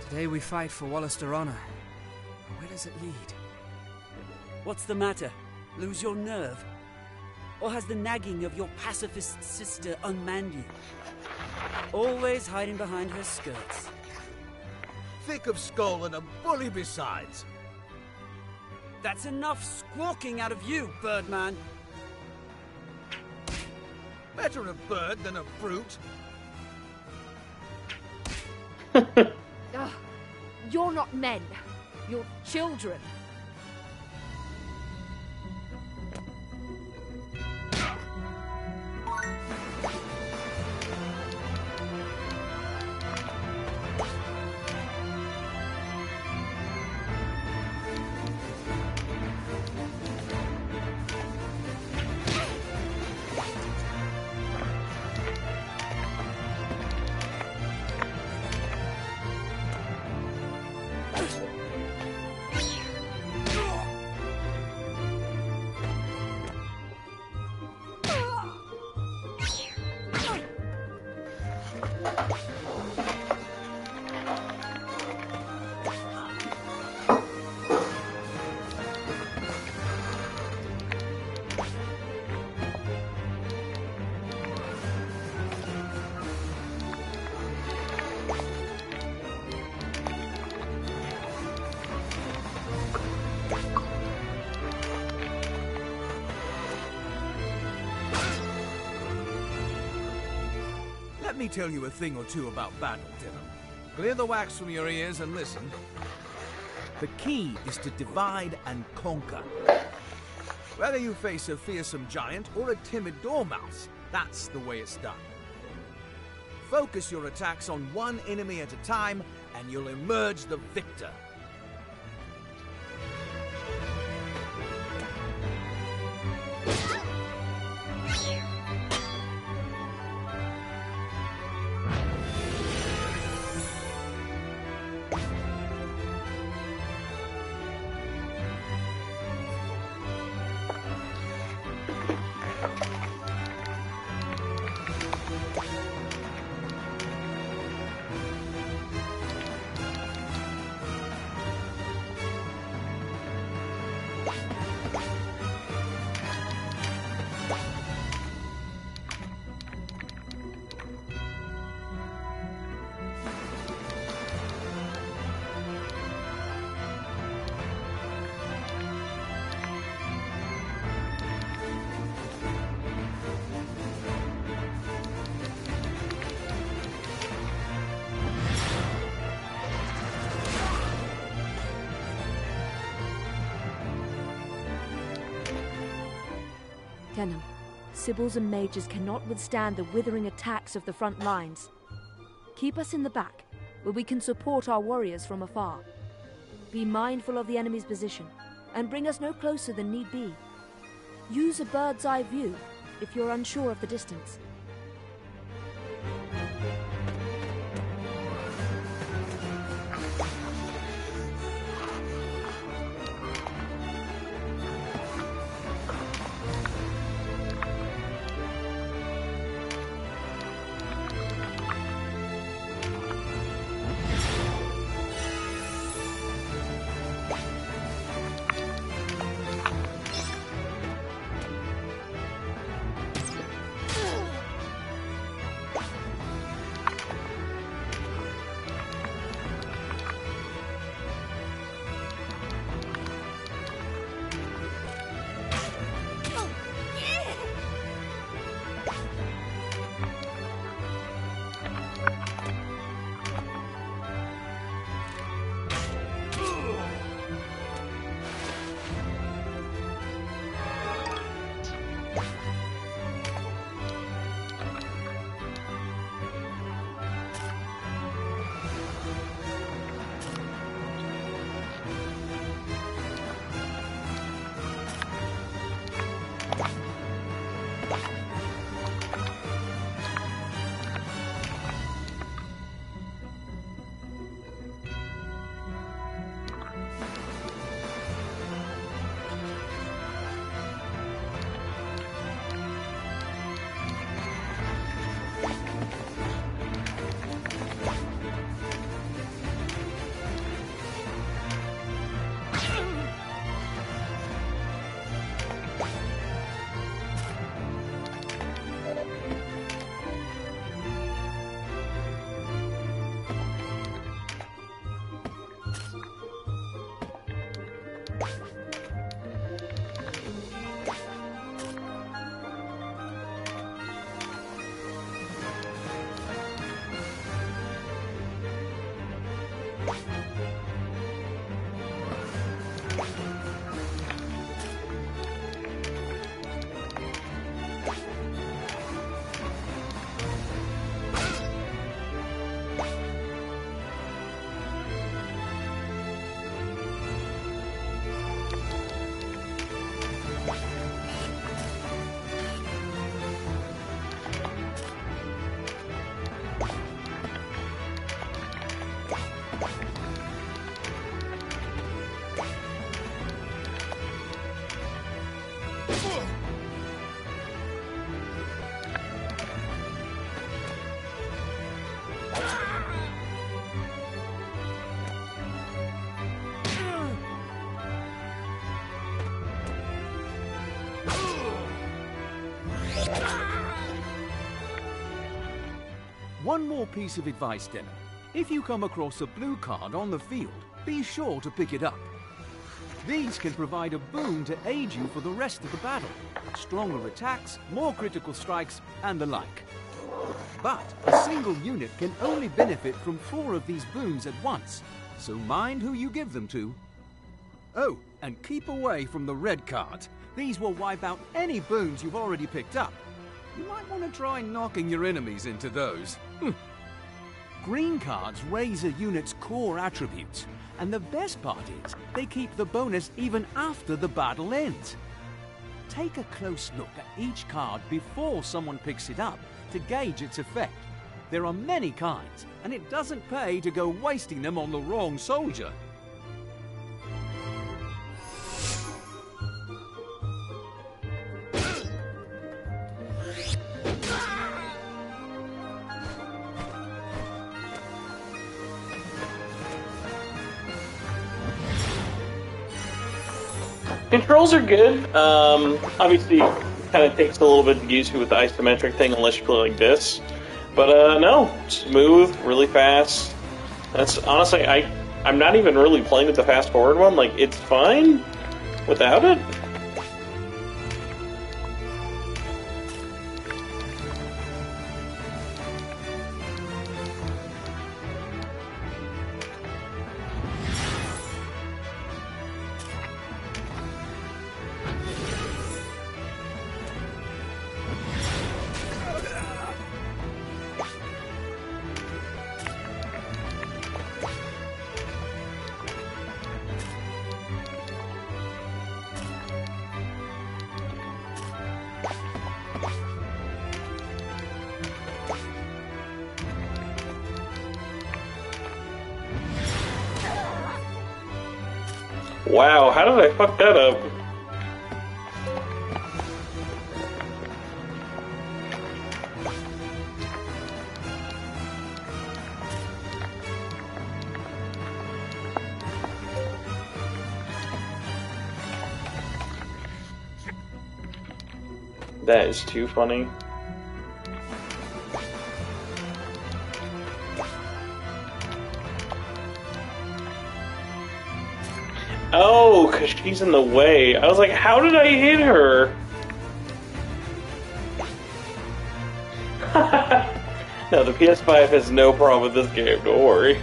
Today we fight for Wallister honor. Where does it lead? What's the matter? Lose your nerve? Or has the nagging of your pacifist sister unmanned you? Always hiding behind her skirts. Thick of skull and a bully besides. That's enough squawking out of you, Birdman. Better a bird than a brute. Ugh, you're not men. You're children. Let me tell you a thing or two about battle, Dylan. Clear the wax from your ears and listen. The key is to divide and conquer. Whether you face a fearsome giant or a timid dormouse, that's the way it's done. Focus your attacks on one enemy at a time, and you'll emerge the victor. Denham, Sibyls and mages cannot withstand the withering attacks of the front lines. Keep us in the back, where we can support our warriors from afar. Be mindful of the enemy's position, and bring us no closer than need be. Use a bird's eye view if you're unsure of the distance. One more piece of advice, Denham. If you come across a blue card on the field, be sure to pick it up. These can provide a boon to aid you for the rest of the battle. Stronger attacks, more critical strikes, and the like. But a single unit can only benefit from 4 of these boons at once, so mind who you give them to. Oh, and keep away from the red cards. These will wipe out any boons you've already picked up. You might want to try knocking your enemies into those. Green cards raise a unit's core attributes, and the best part is they keep the bonus even after the battle ends. Take a close look at each card before someone picks it up to gauge its effect. There are many kinds, and it doesn't pay to go wasting them on the wrong soldier. Controls are good. Obviously, kind of takes a little bit to get used to with the isometric thing, unless you play like this. But no, smooth, really fast. That's honestly, I'm not even really playing with the fast forward one. Like, it's fine without it. Wow, how did I fuck that up? That is too funny. Oh, because she's in the way. I was like, how did I hit her? No, the PS5 has no problem with this game, don't worry.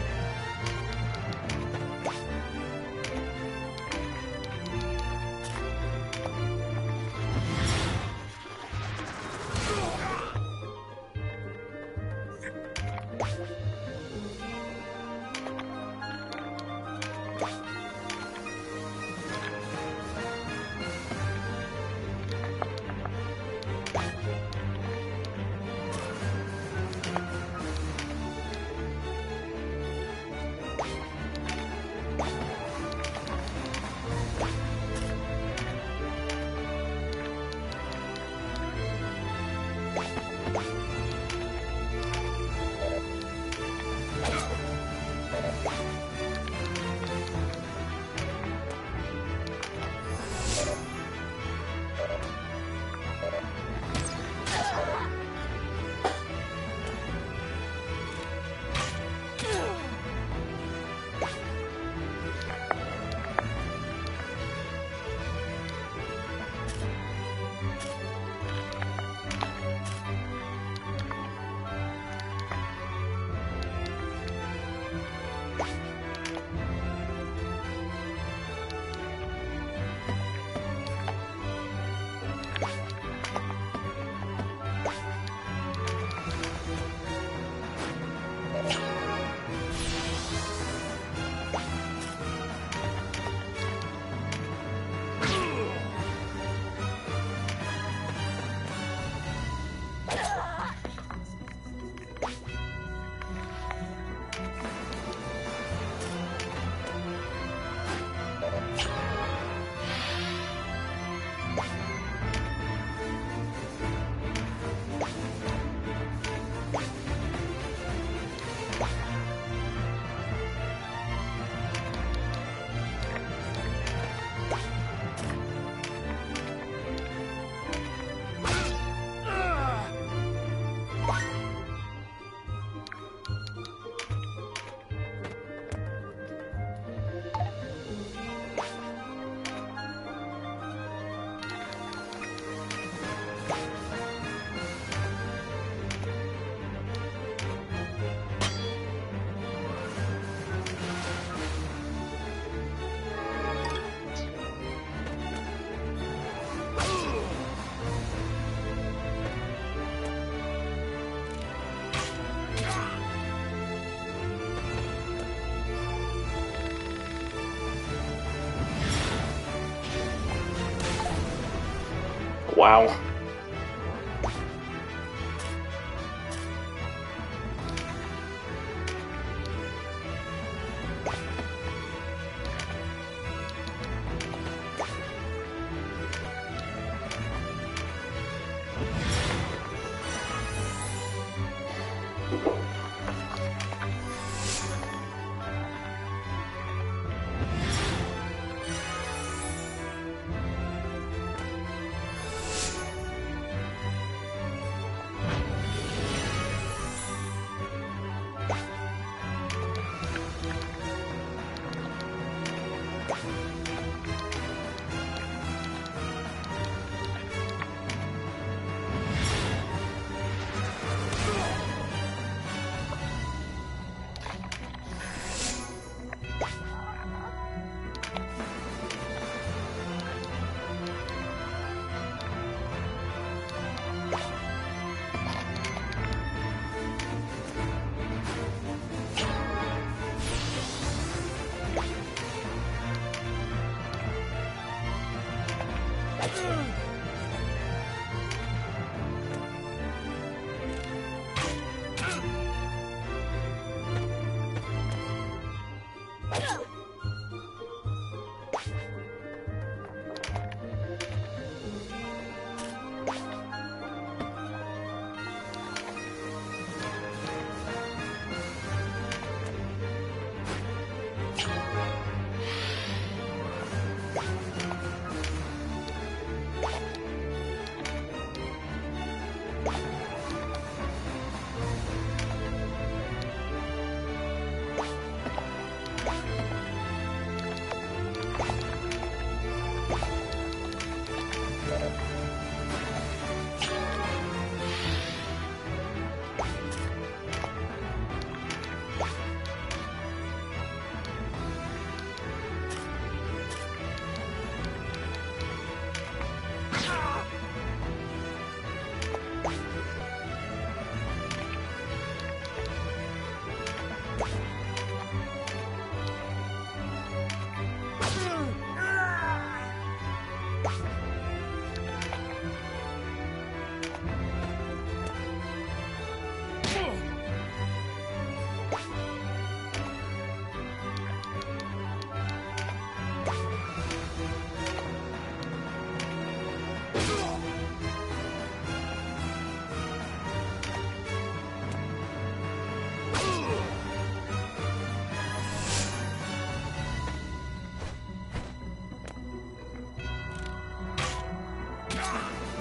Wow.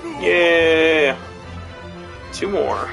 Yeah! 2 more.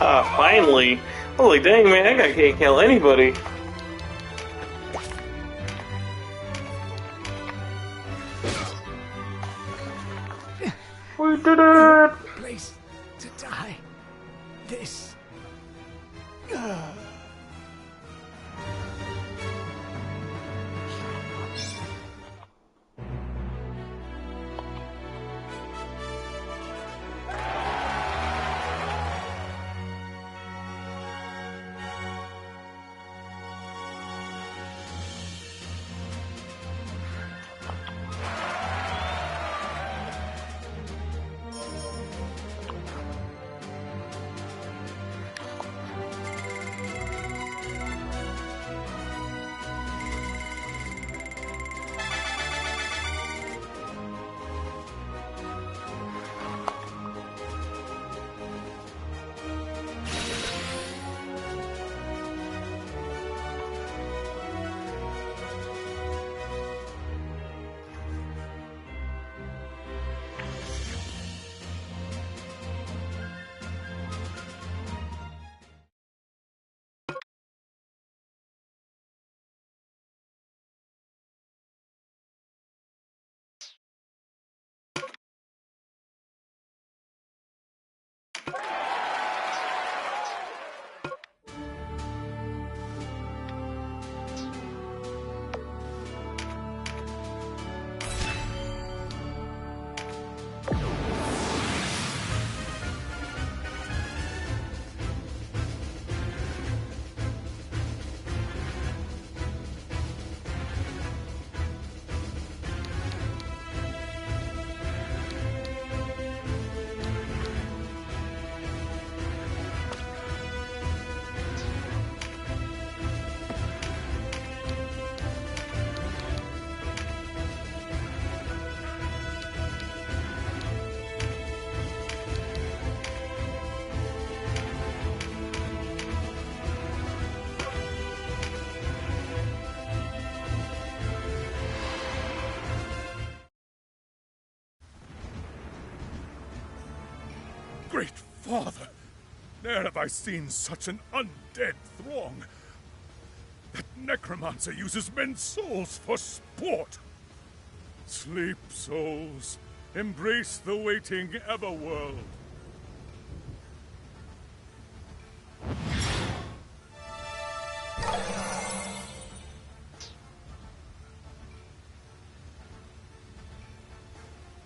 Ah, finally! Holy dang, man, that guy can't kill anybody. We did it! Place to die. This. Great Father! Ne'er have I seen such an undead throng. That necromancer uses men's souls for sport. Sleep, souls. Embrace the waiting Everworld.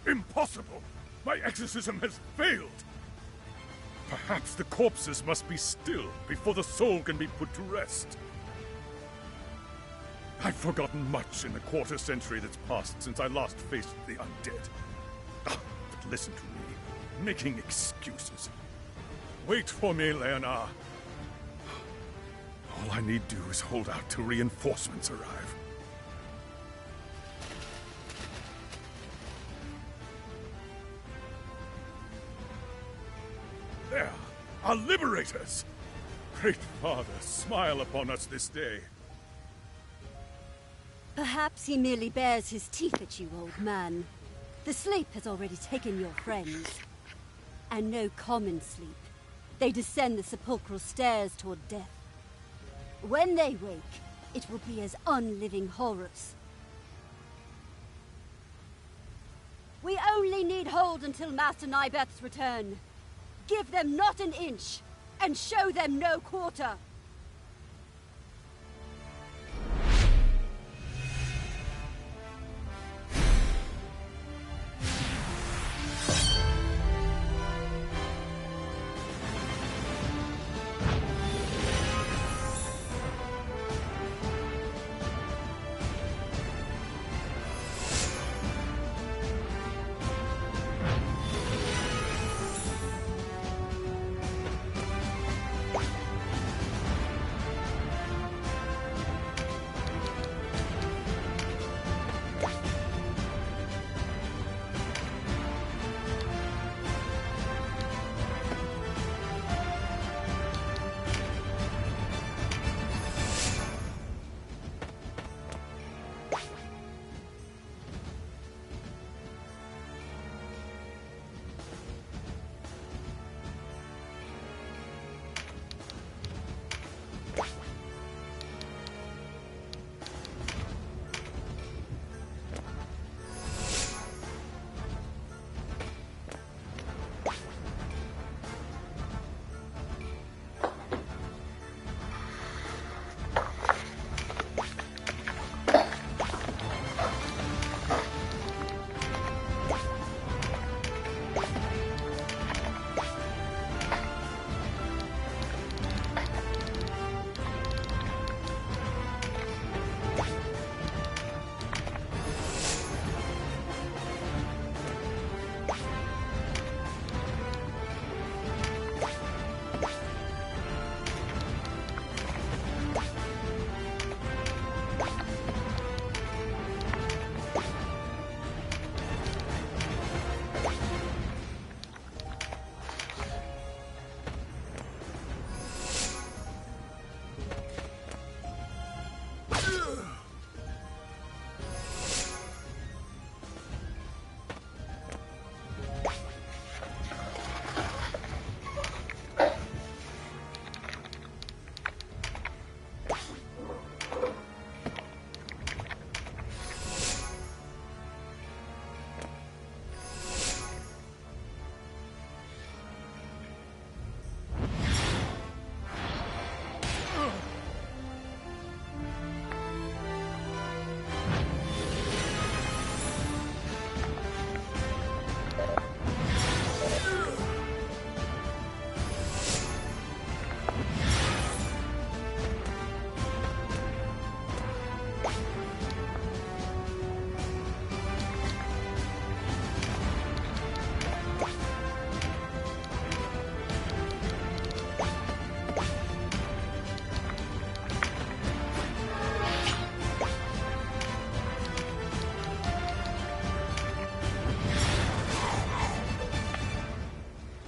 Impossible! My exorcism has failed! Perhaps the corpses must be still before the soul can be put to rest. I've forgotten much in the quarter century that's passed since I last faced the undead. But listen to me, making excuses. Wait for me, Leonard. All I need do is hold out till reinforcements arrive. There, our liberators! Great Father, smile upon us this day. Perhaps he merely bares his teeth at you, old man. The sleep has already taken your friends. And no common sleep. They descend the sepulchral stairs toward death. When they wake, it will be as unliving horrors. We only need hold until Master Nybeth's return. Give them not an inch, and show them no quarter.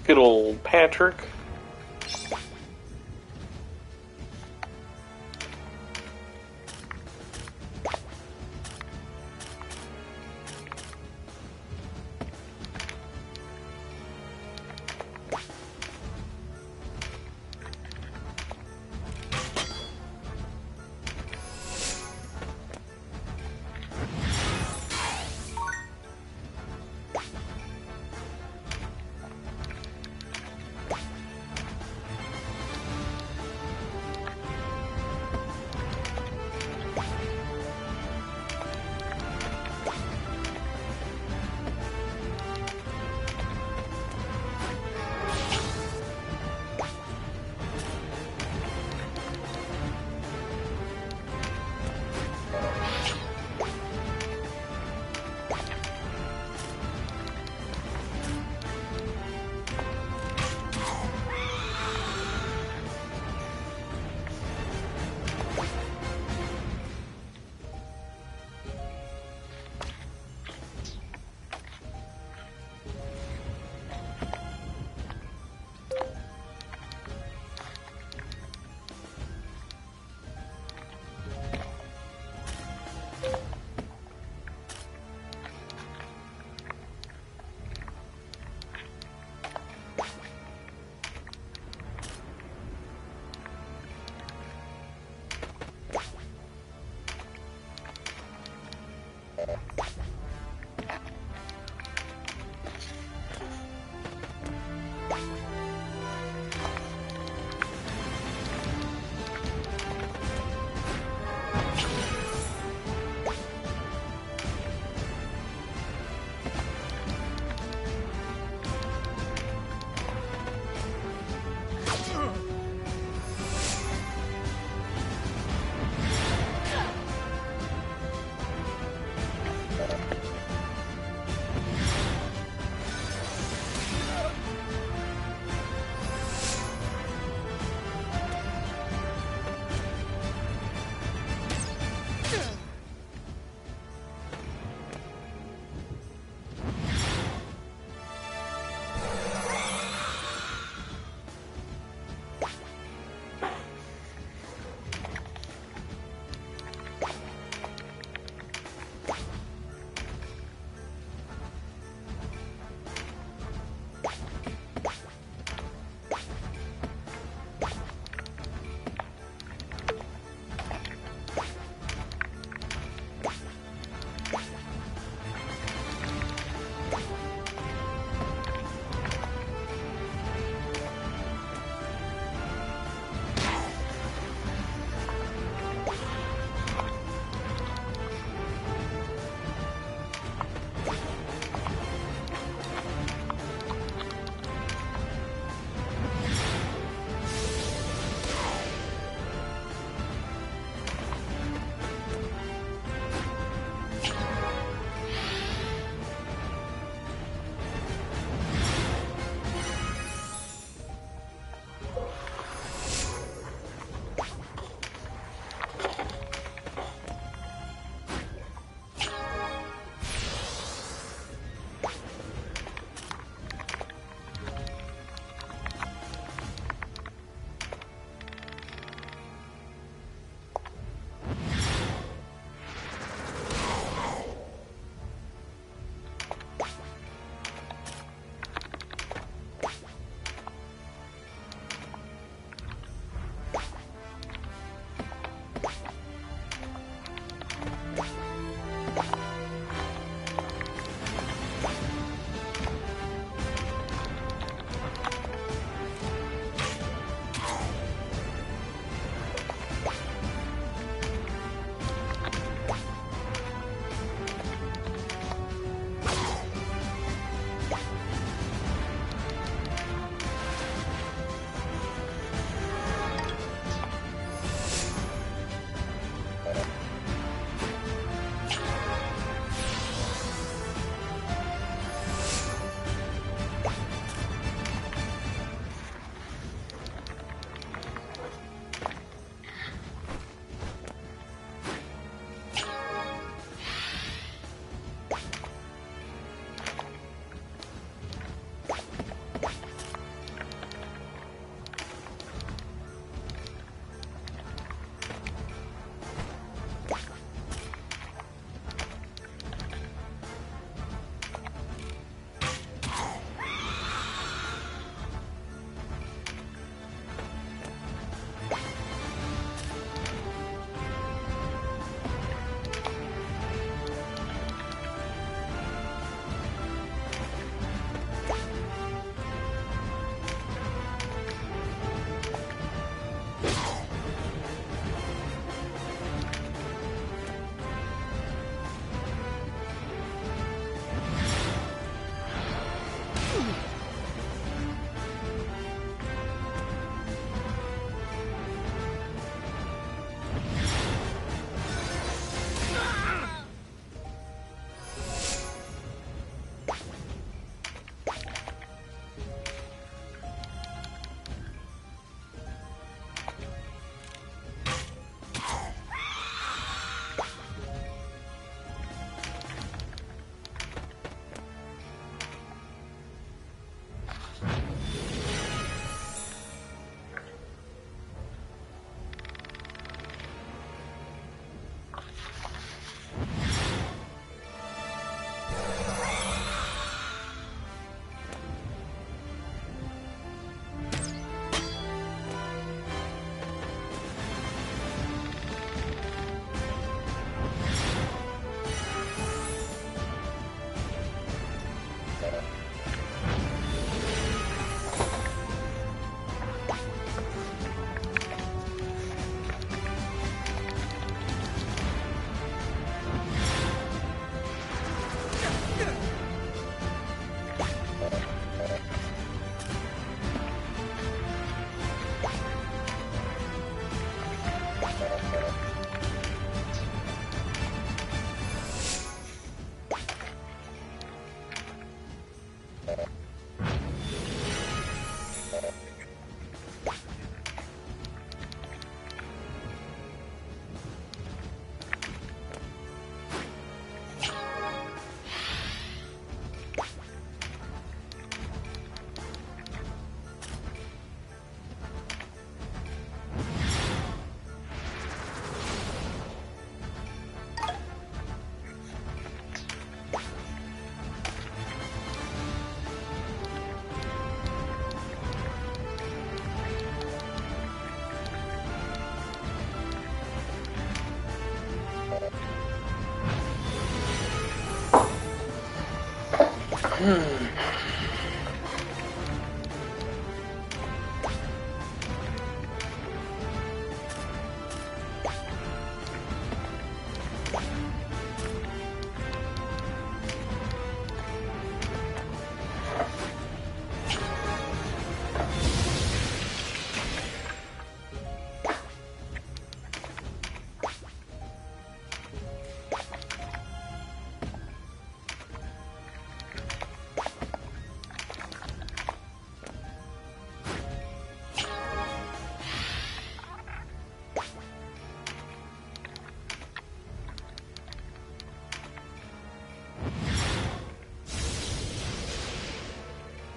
Good old Patrick.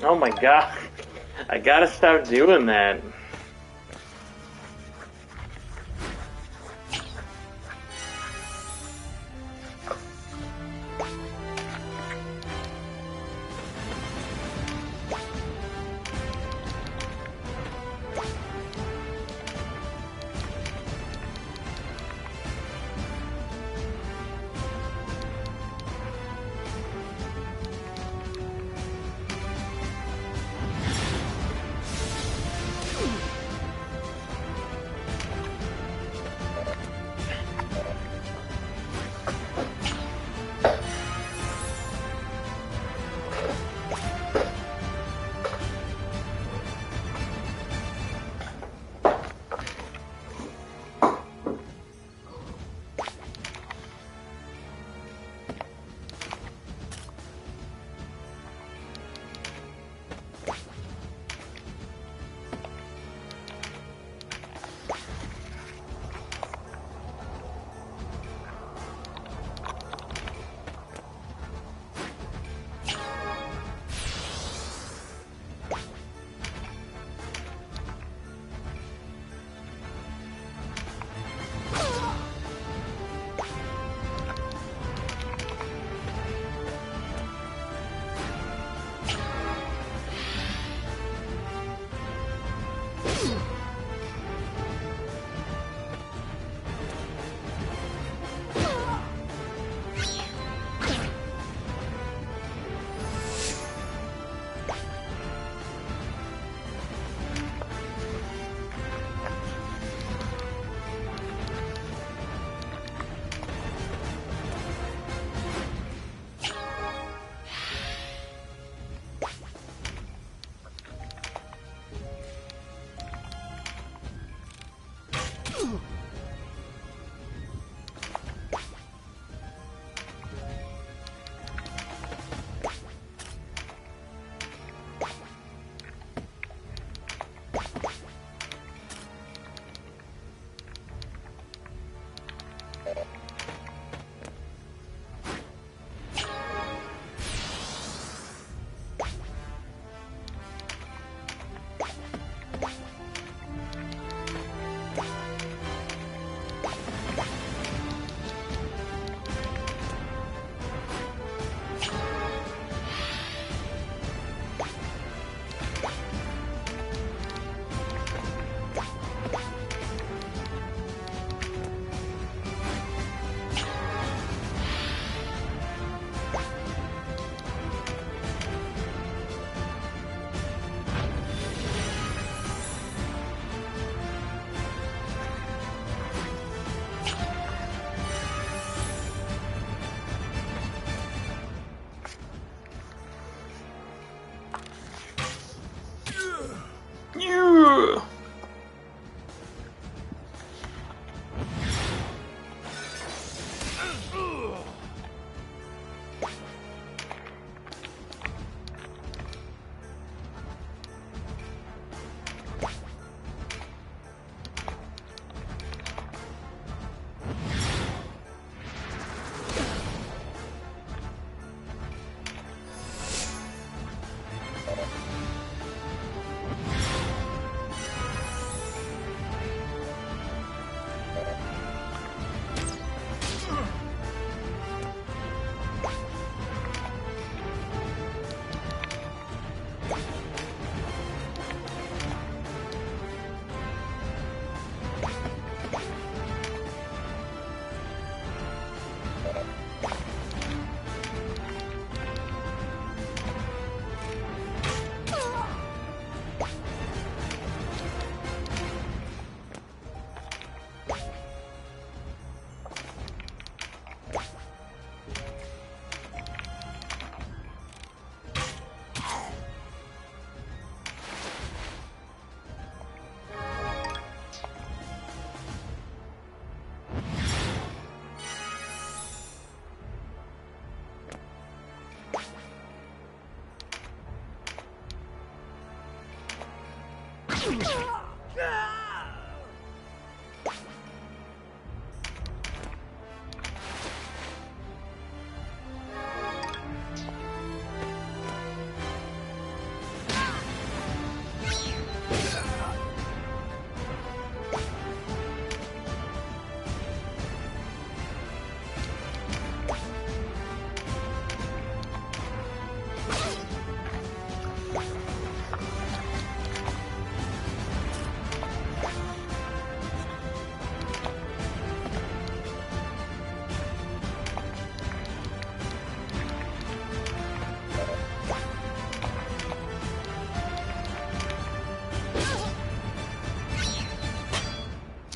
Oh my god. I gotta stop doing that.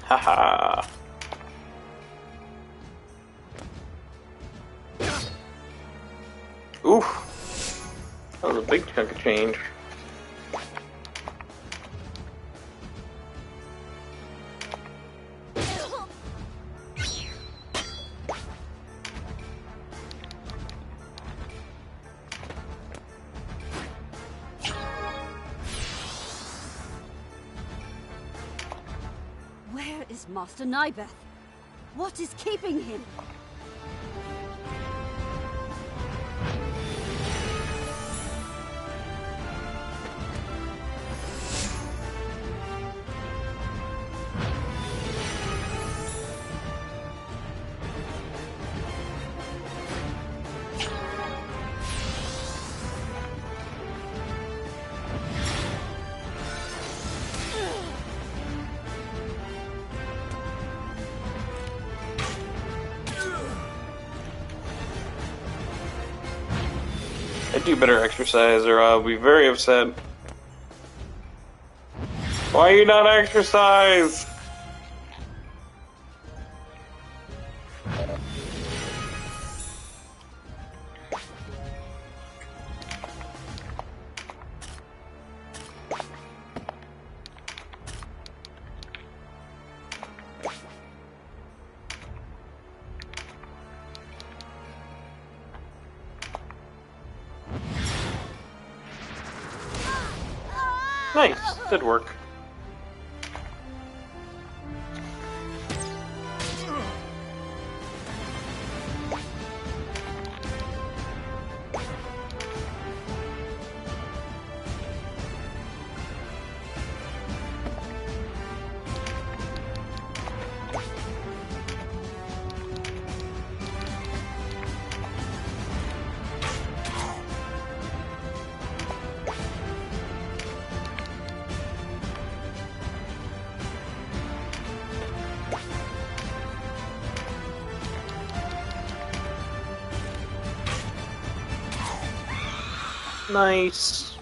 Haha. Oof. That was a big chunk of change. Where is Master Nybeth? What is keeping him? I do better exercise or I'll be very upset. Why you not exercise? Nice, did work. Nice.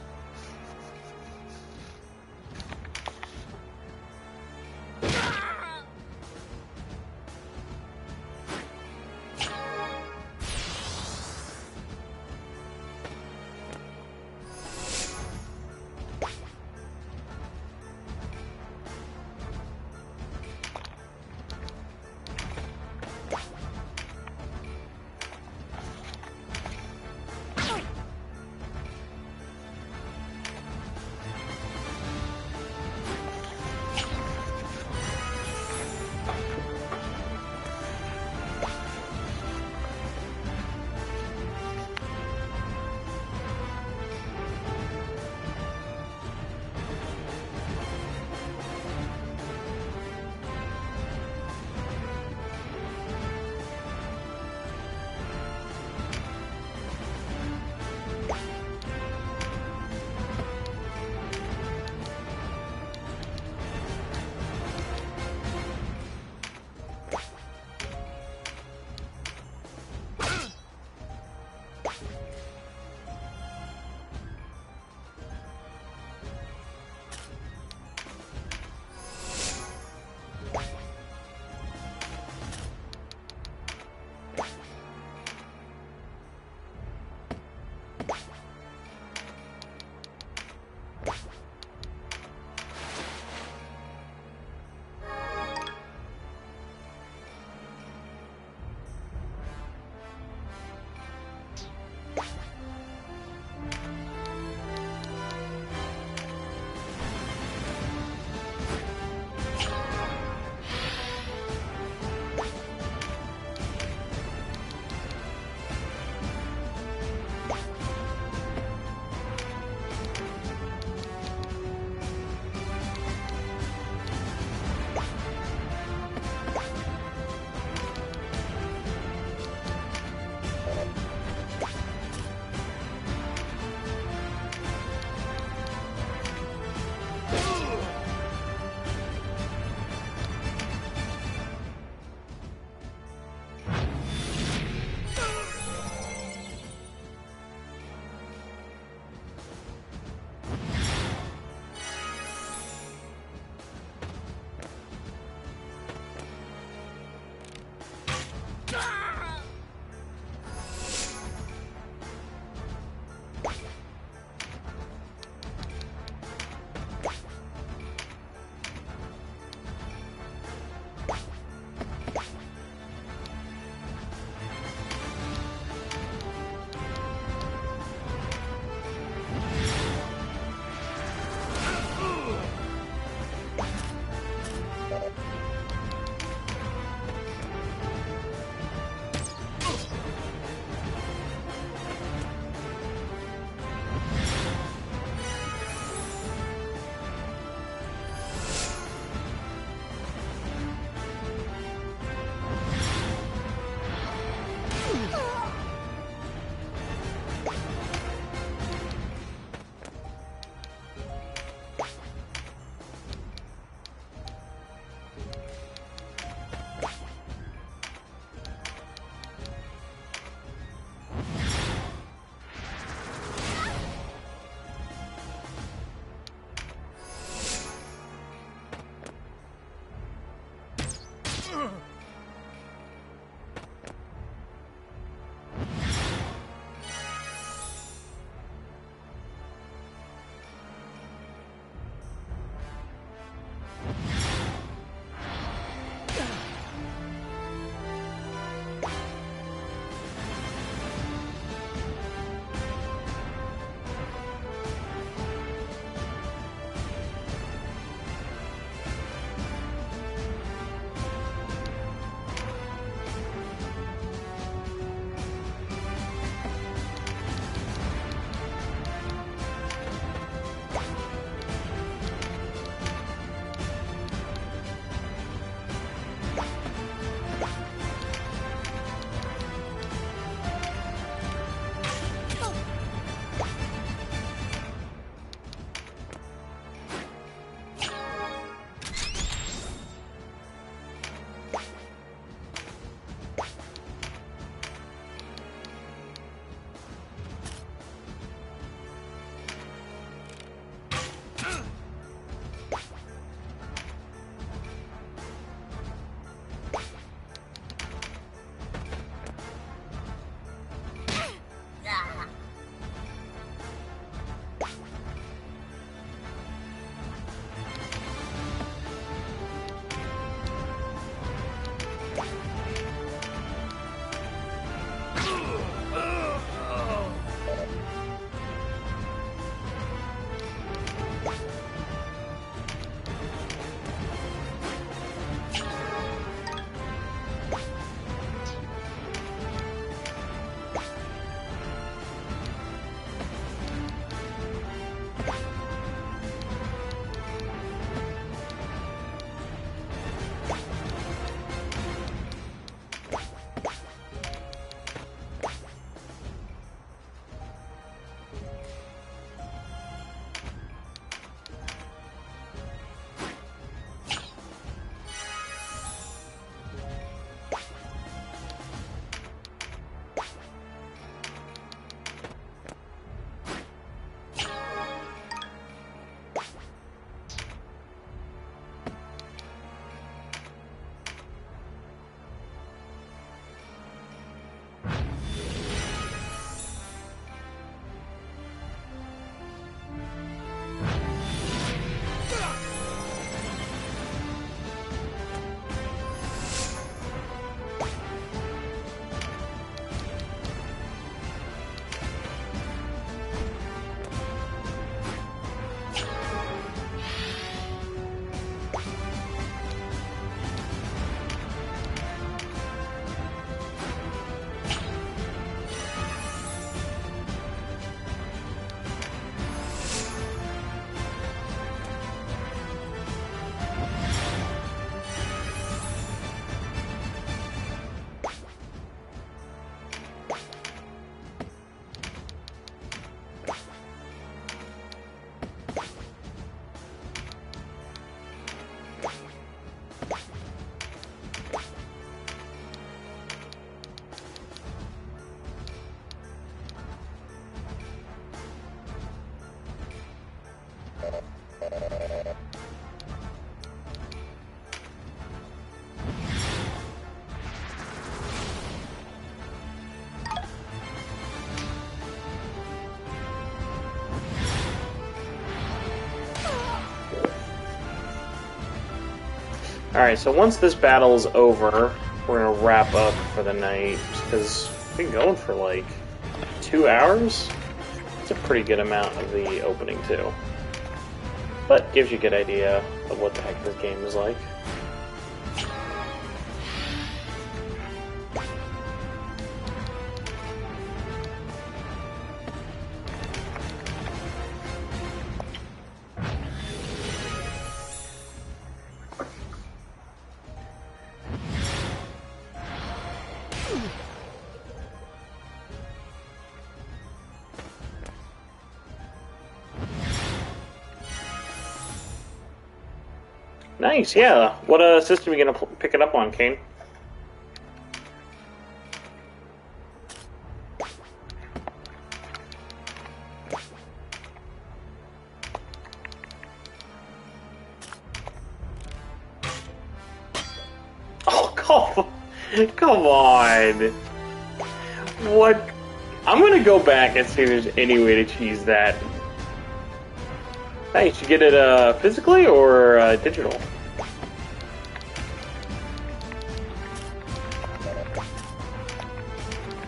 Alright, so once this battle is over, we're going to wrap up for the night, because we've been going for like 2 hours? It's a pretty good amount of the opening, too. But gives you a good idea of what the heck this game is like. Nice, yeah. What system are you going to pick it up on, Kane? Oh, come on. What? I'm going to go back and see if there's any way to cheese that. Hey, did you get it physically or digital?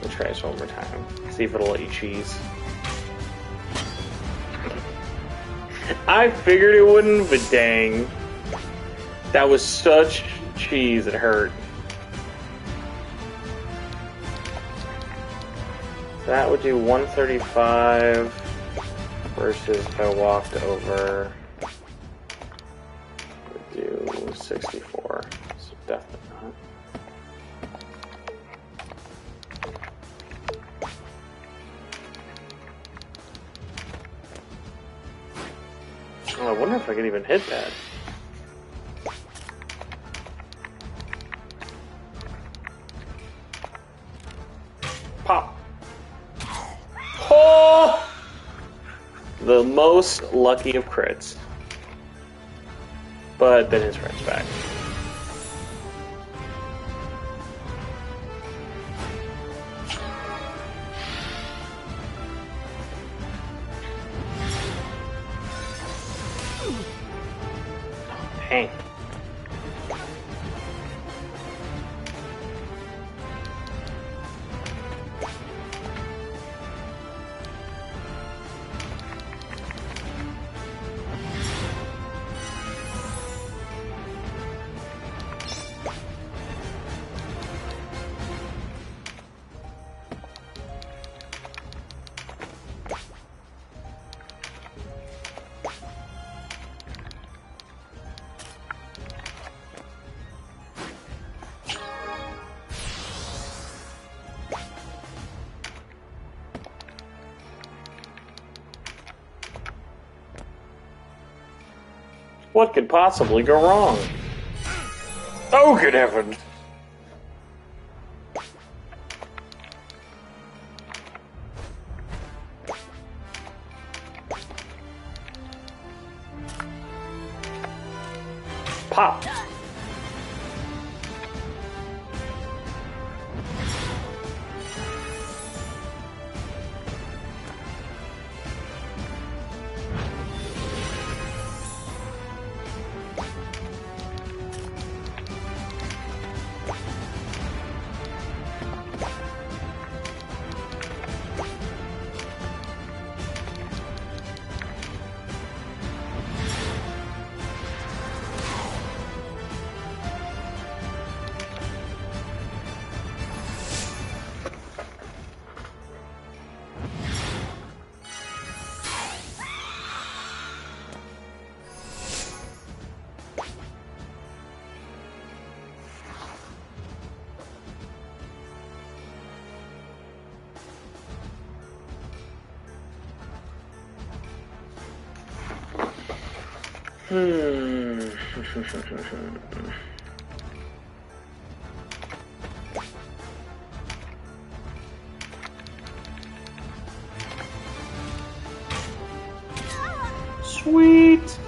Let's try this one more time. See if it'll let you cheese. I figured it wouldn't, but dang. That was such cheese, it hurt. So that would do 135. Versus if I walked over, would do 64. So definitely not. Oh, I wonder if I could even hit that. Pop. Oh! The most lucky of crits. But then his friend's back. Dang. What could possibly go wrong? Oh, good heavens! Pop! Sweet!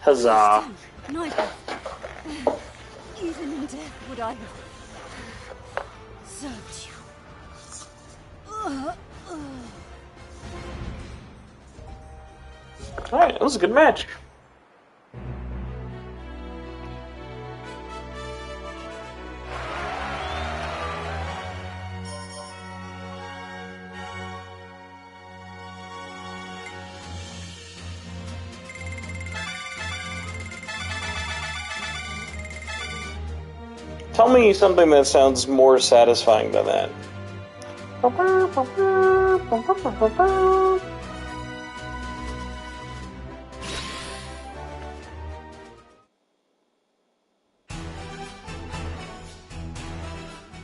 Huzzah. Neither. Even in death would I have served you. Alright, that was a good match. Tell me something that sounds more satisfying than that.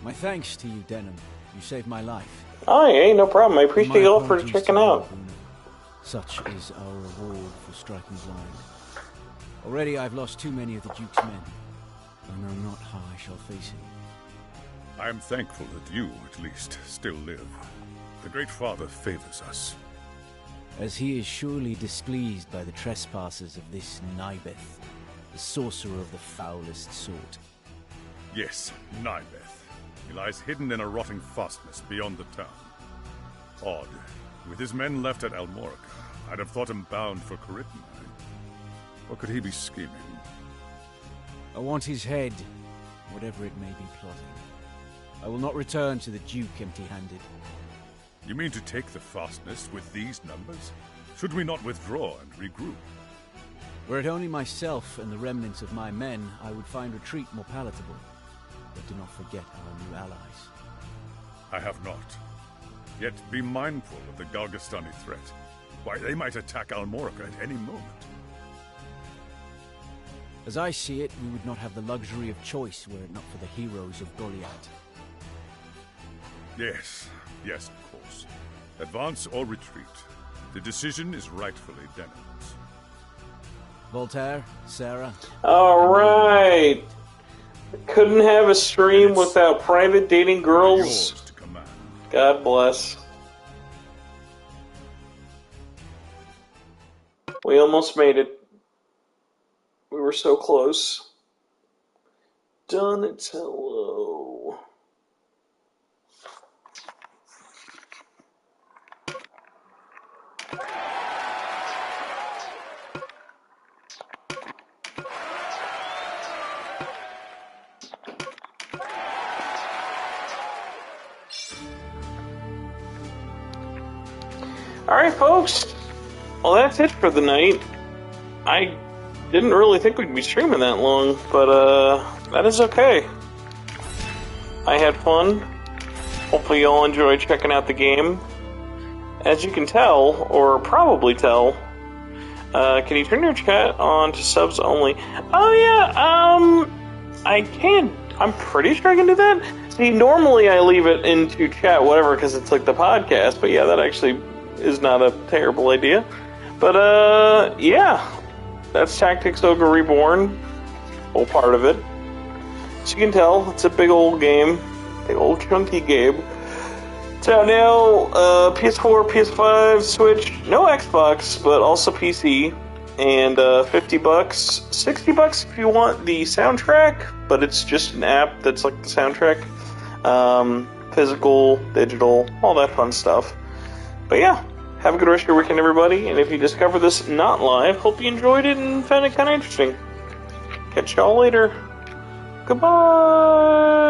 My thanks to you, Denham. You saved my life. Oh, hey, no problem. I appreciate you all for apologies checking to you, out. Bruno. Such is our reward for striking blind. Already I've lost too many of the Duke's men. I know not how I shall face him. I am thankful that you, at least, still live. The Great Father favors us. As he is surely displeased by the trespasses of this Nibeth, the sorcerer of the foulest sort. Yes, Nibeth. He lies hidden in a rotting fastness beyond the town. Odd. With his men left at Almorica, I'd have thought him bound for Carithnai. Or could he be scheming? I want his head, whatever it may be plotting. I will not return to the Duke empty-handed. You mean to take the fastness with these numbers? Should we not withdraw and regroup? Were it only myself and the remnants of my men, I would find retreat more palatable. But do not forget our new allies. I have not. Yet be mindful of the Galgastani threat. Why, they might attack Almorica at any moment. As I see it, we would not have the luxury of choice were it not for the heroes of Goliath. Yes, yes, of course. Advance or retreat. The decision is rightfully Denham's. Voltaire, Sarah. Alright! Couldn't have a stream without private dating girls. God bless. We almost made it. We were so close. Donatello. Alright, folks. Well, that's it for the night. I didn't really think we'd be streaming that long, but that is okay. I had fun. Hopefully you all enjoyed checking out the game. as you can tell, or probably tell, can you turn your chat on to subs only? Oh yeah, I can. I'm pretty sure I can do that. See, normally I leave it into chat, whatever, because it's like the podcast, but yeah, that actually is not a terrible idea. But, yeah, that's Tactics Ogre Reborn, whole part of it. As you can tell, it's a big old game, big old chunky game. It's out now, PS4, PS5, Switch, no Xbox, but also PC, and $50, $60 if you want the soundtrack, but it's just an app that's like the soundtrack. Physical, digital, all that fun stuff. But yeah, have a good rest of your weekend, everybody, and if you discover this not live, hope you enjoyed it and found it kind of interesting. Catch y'all later. Goodbye!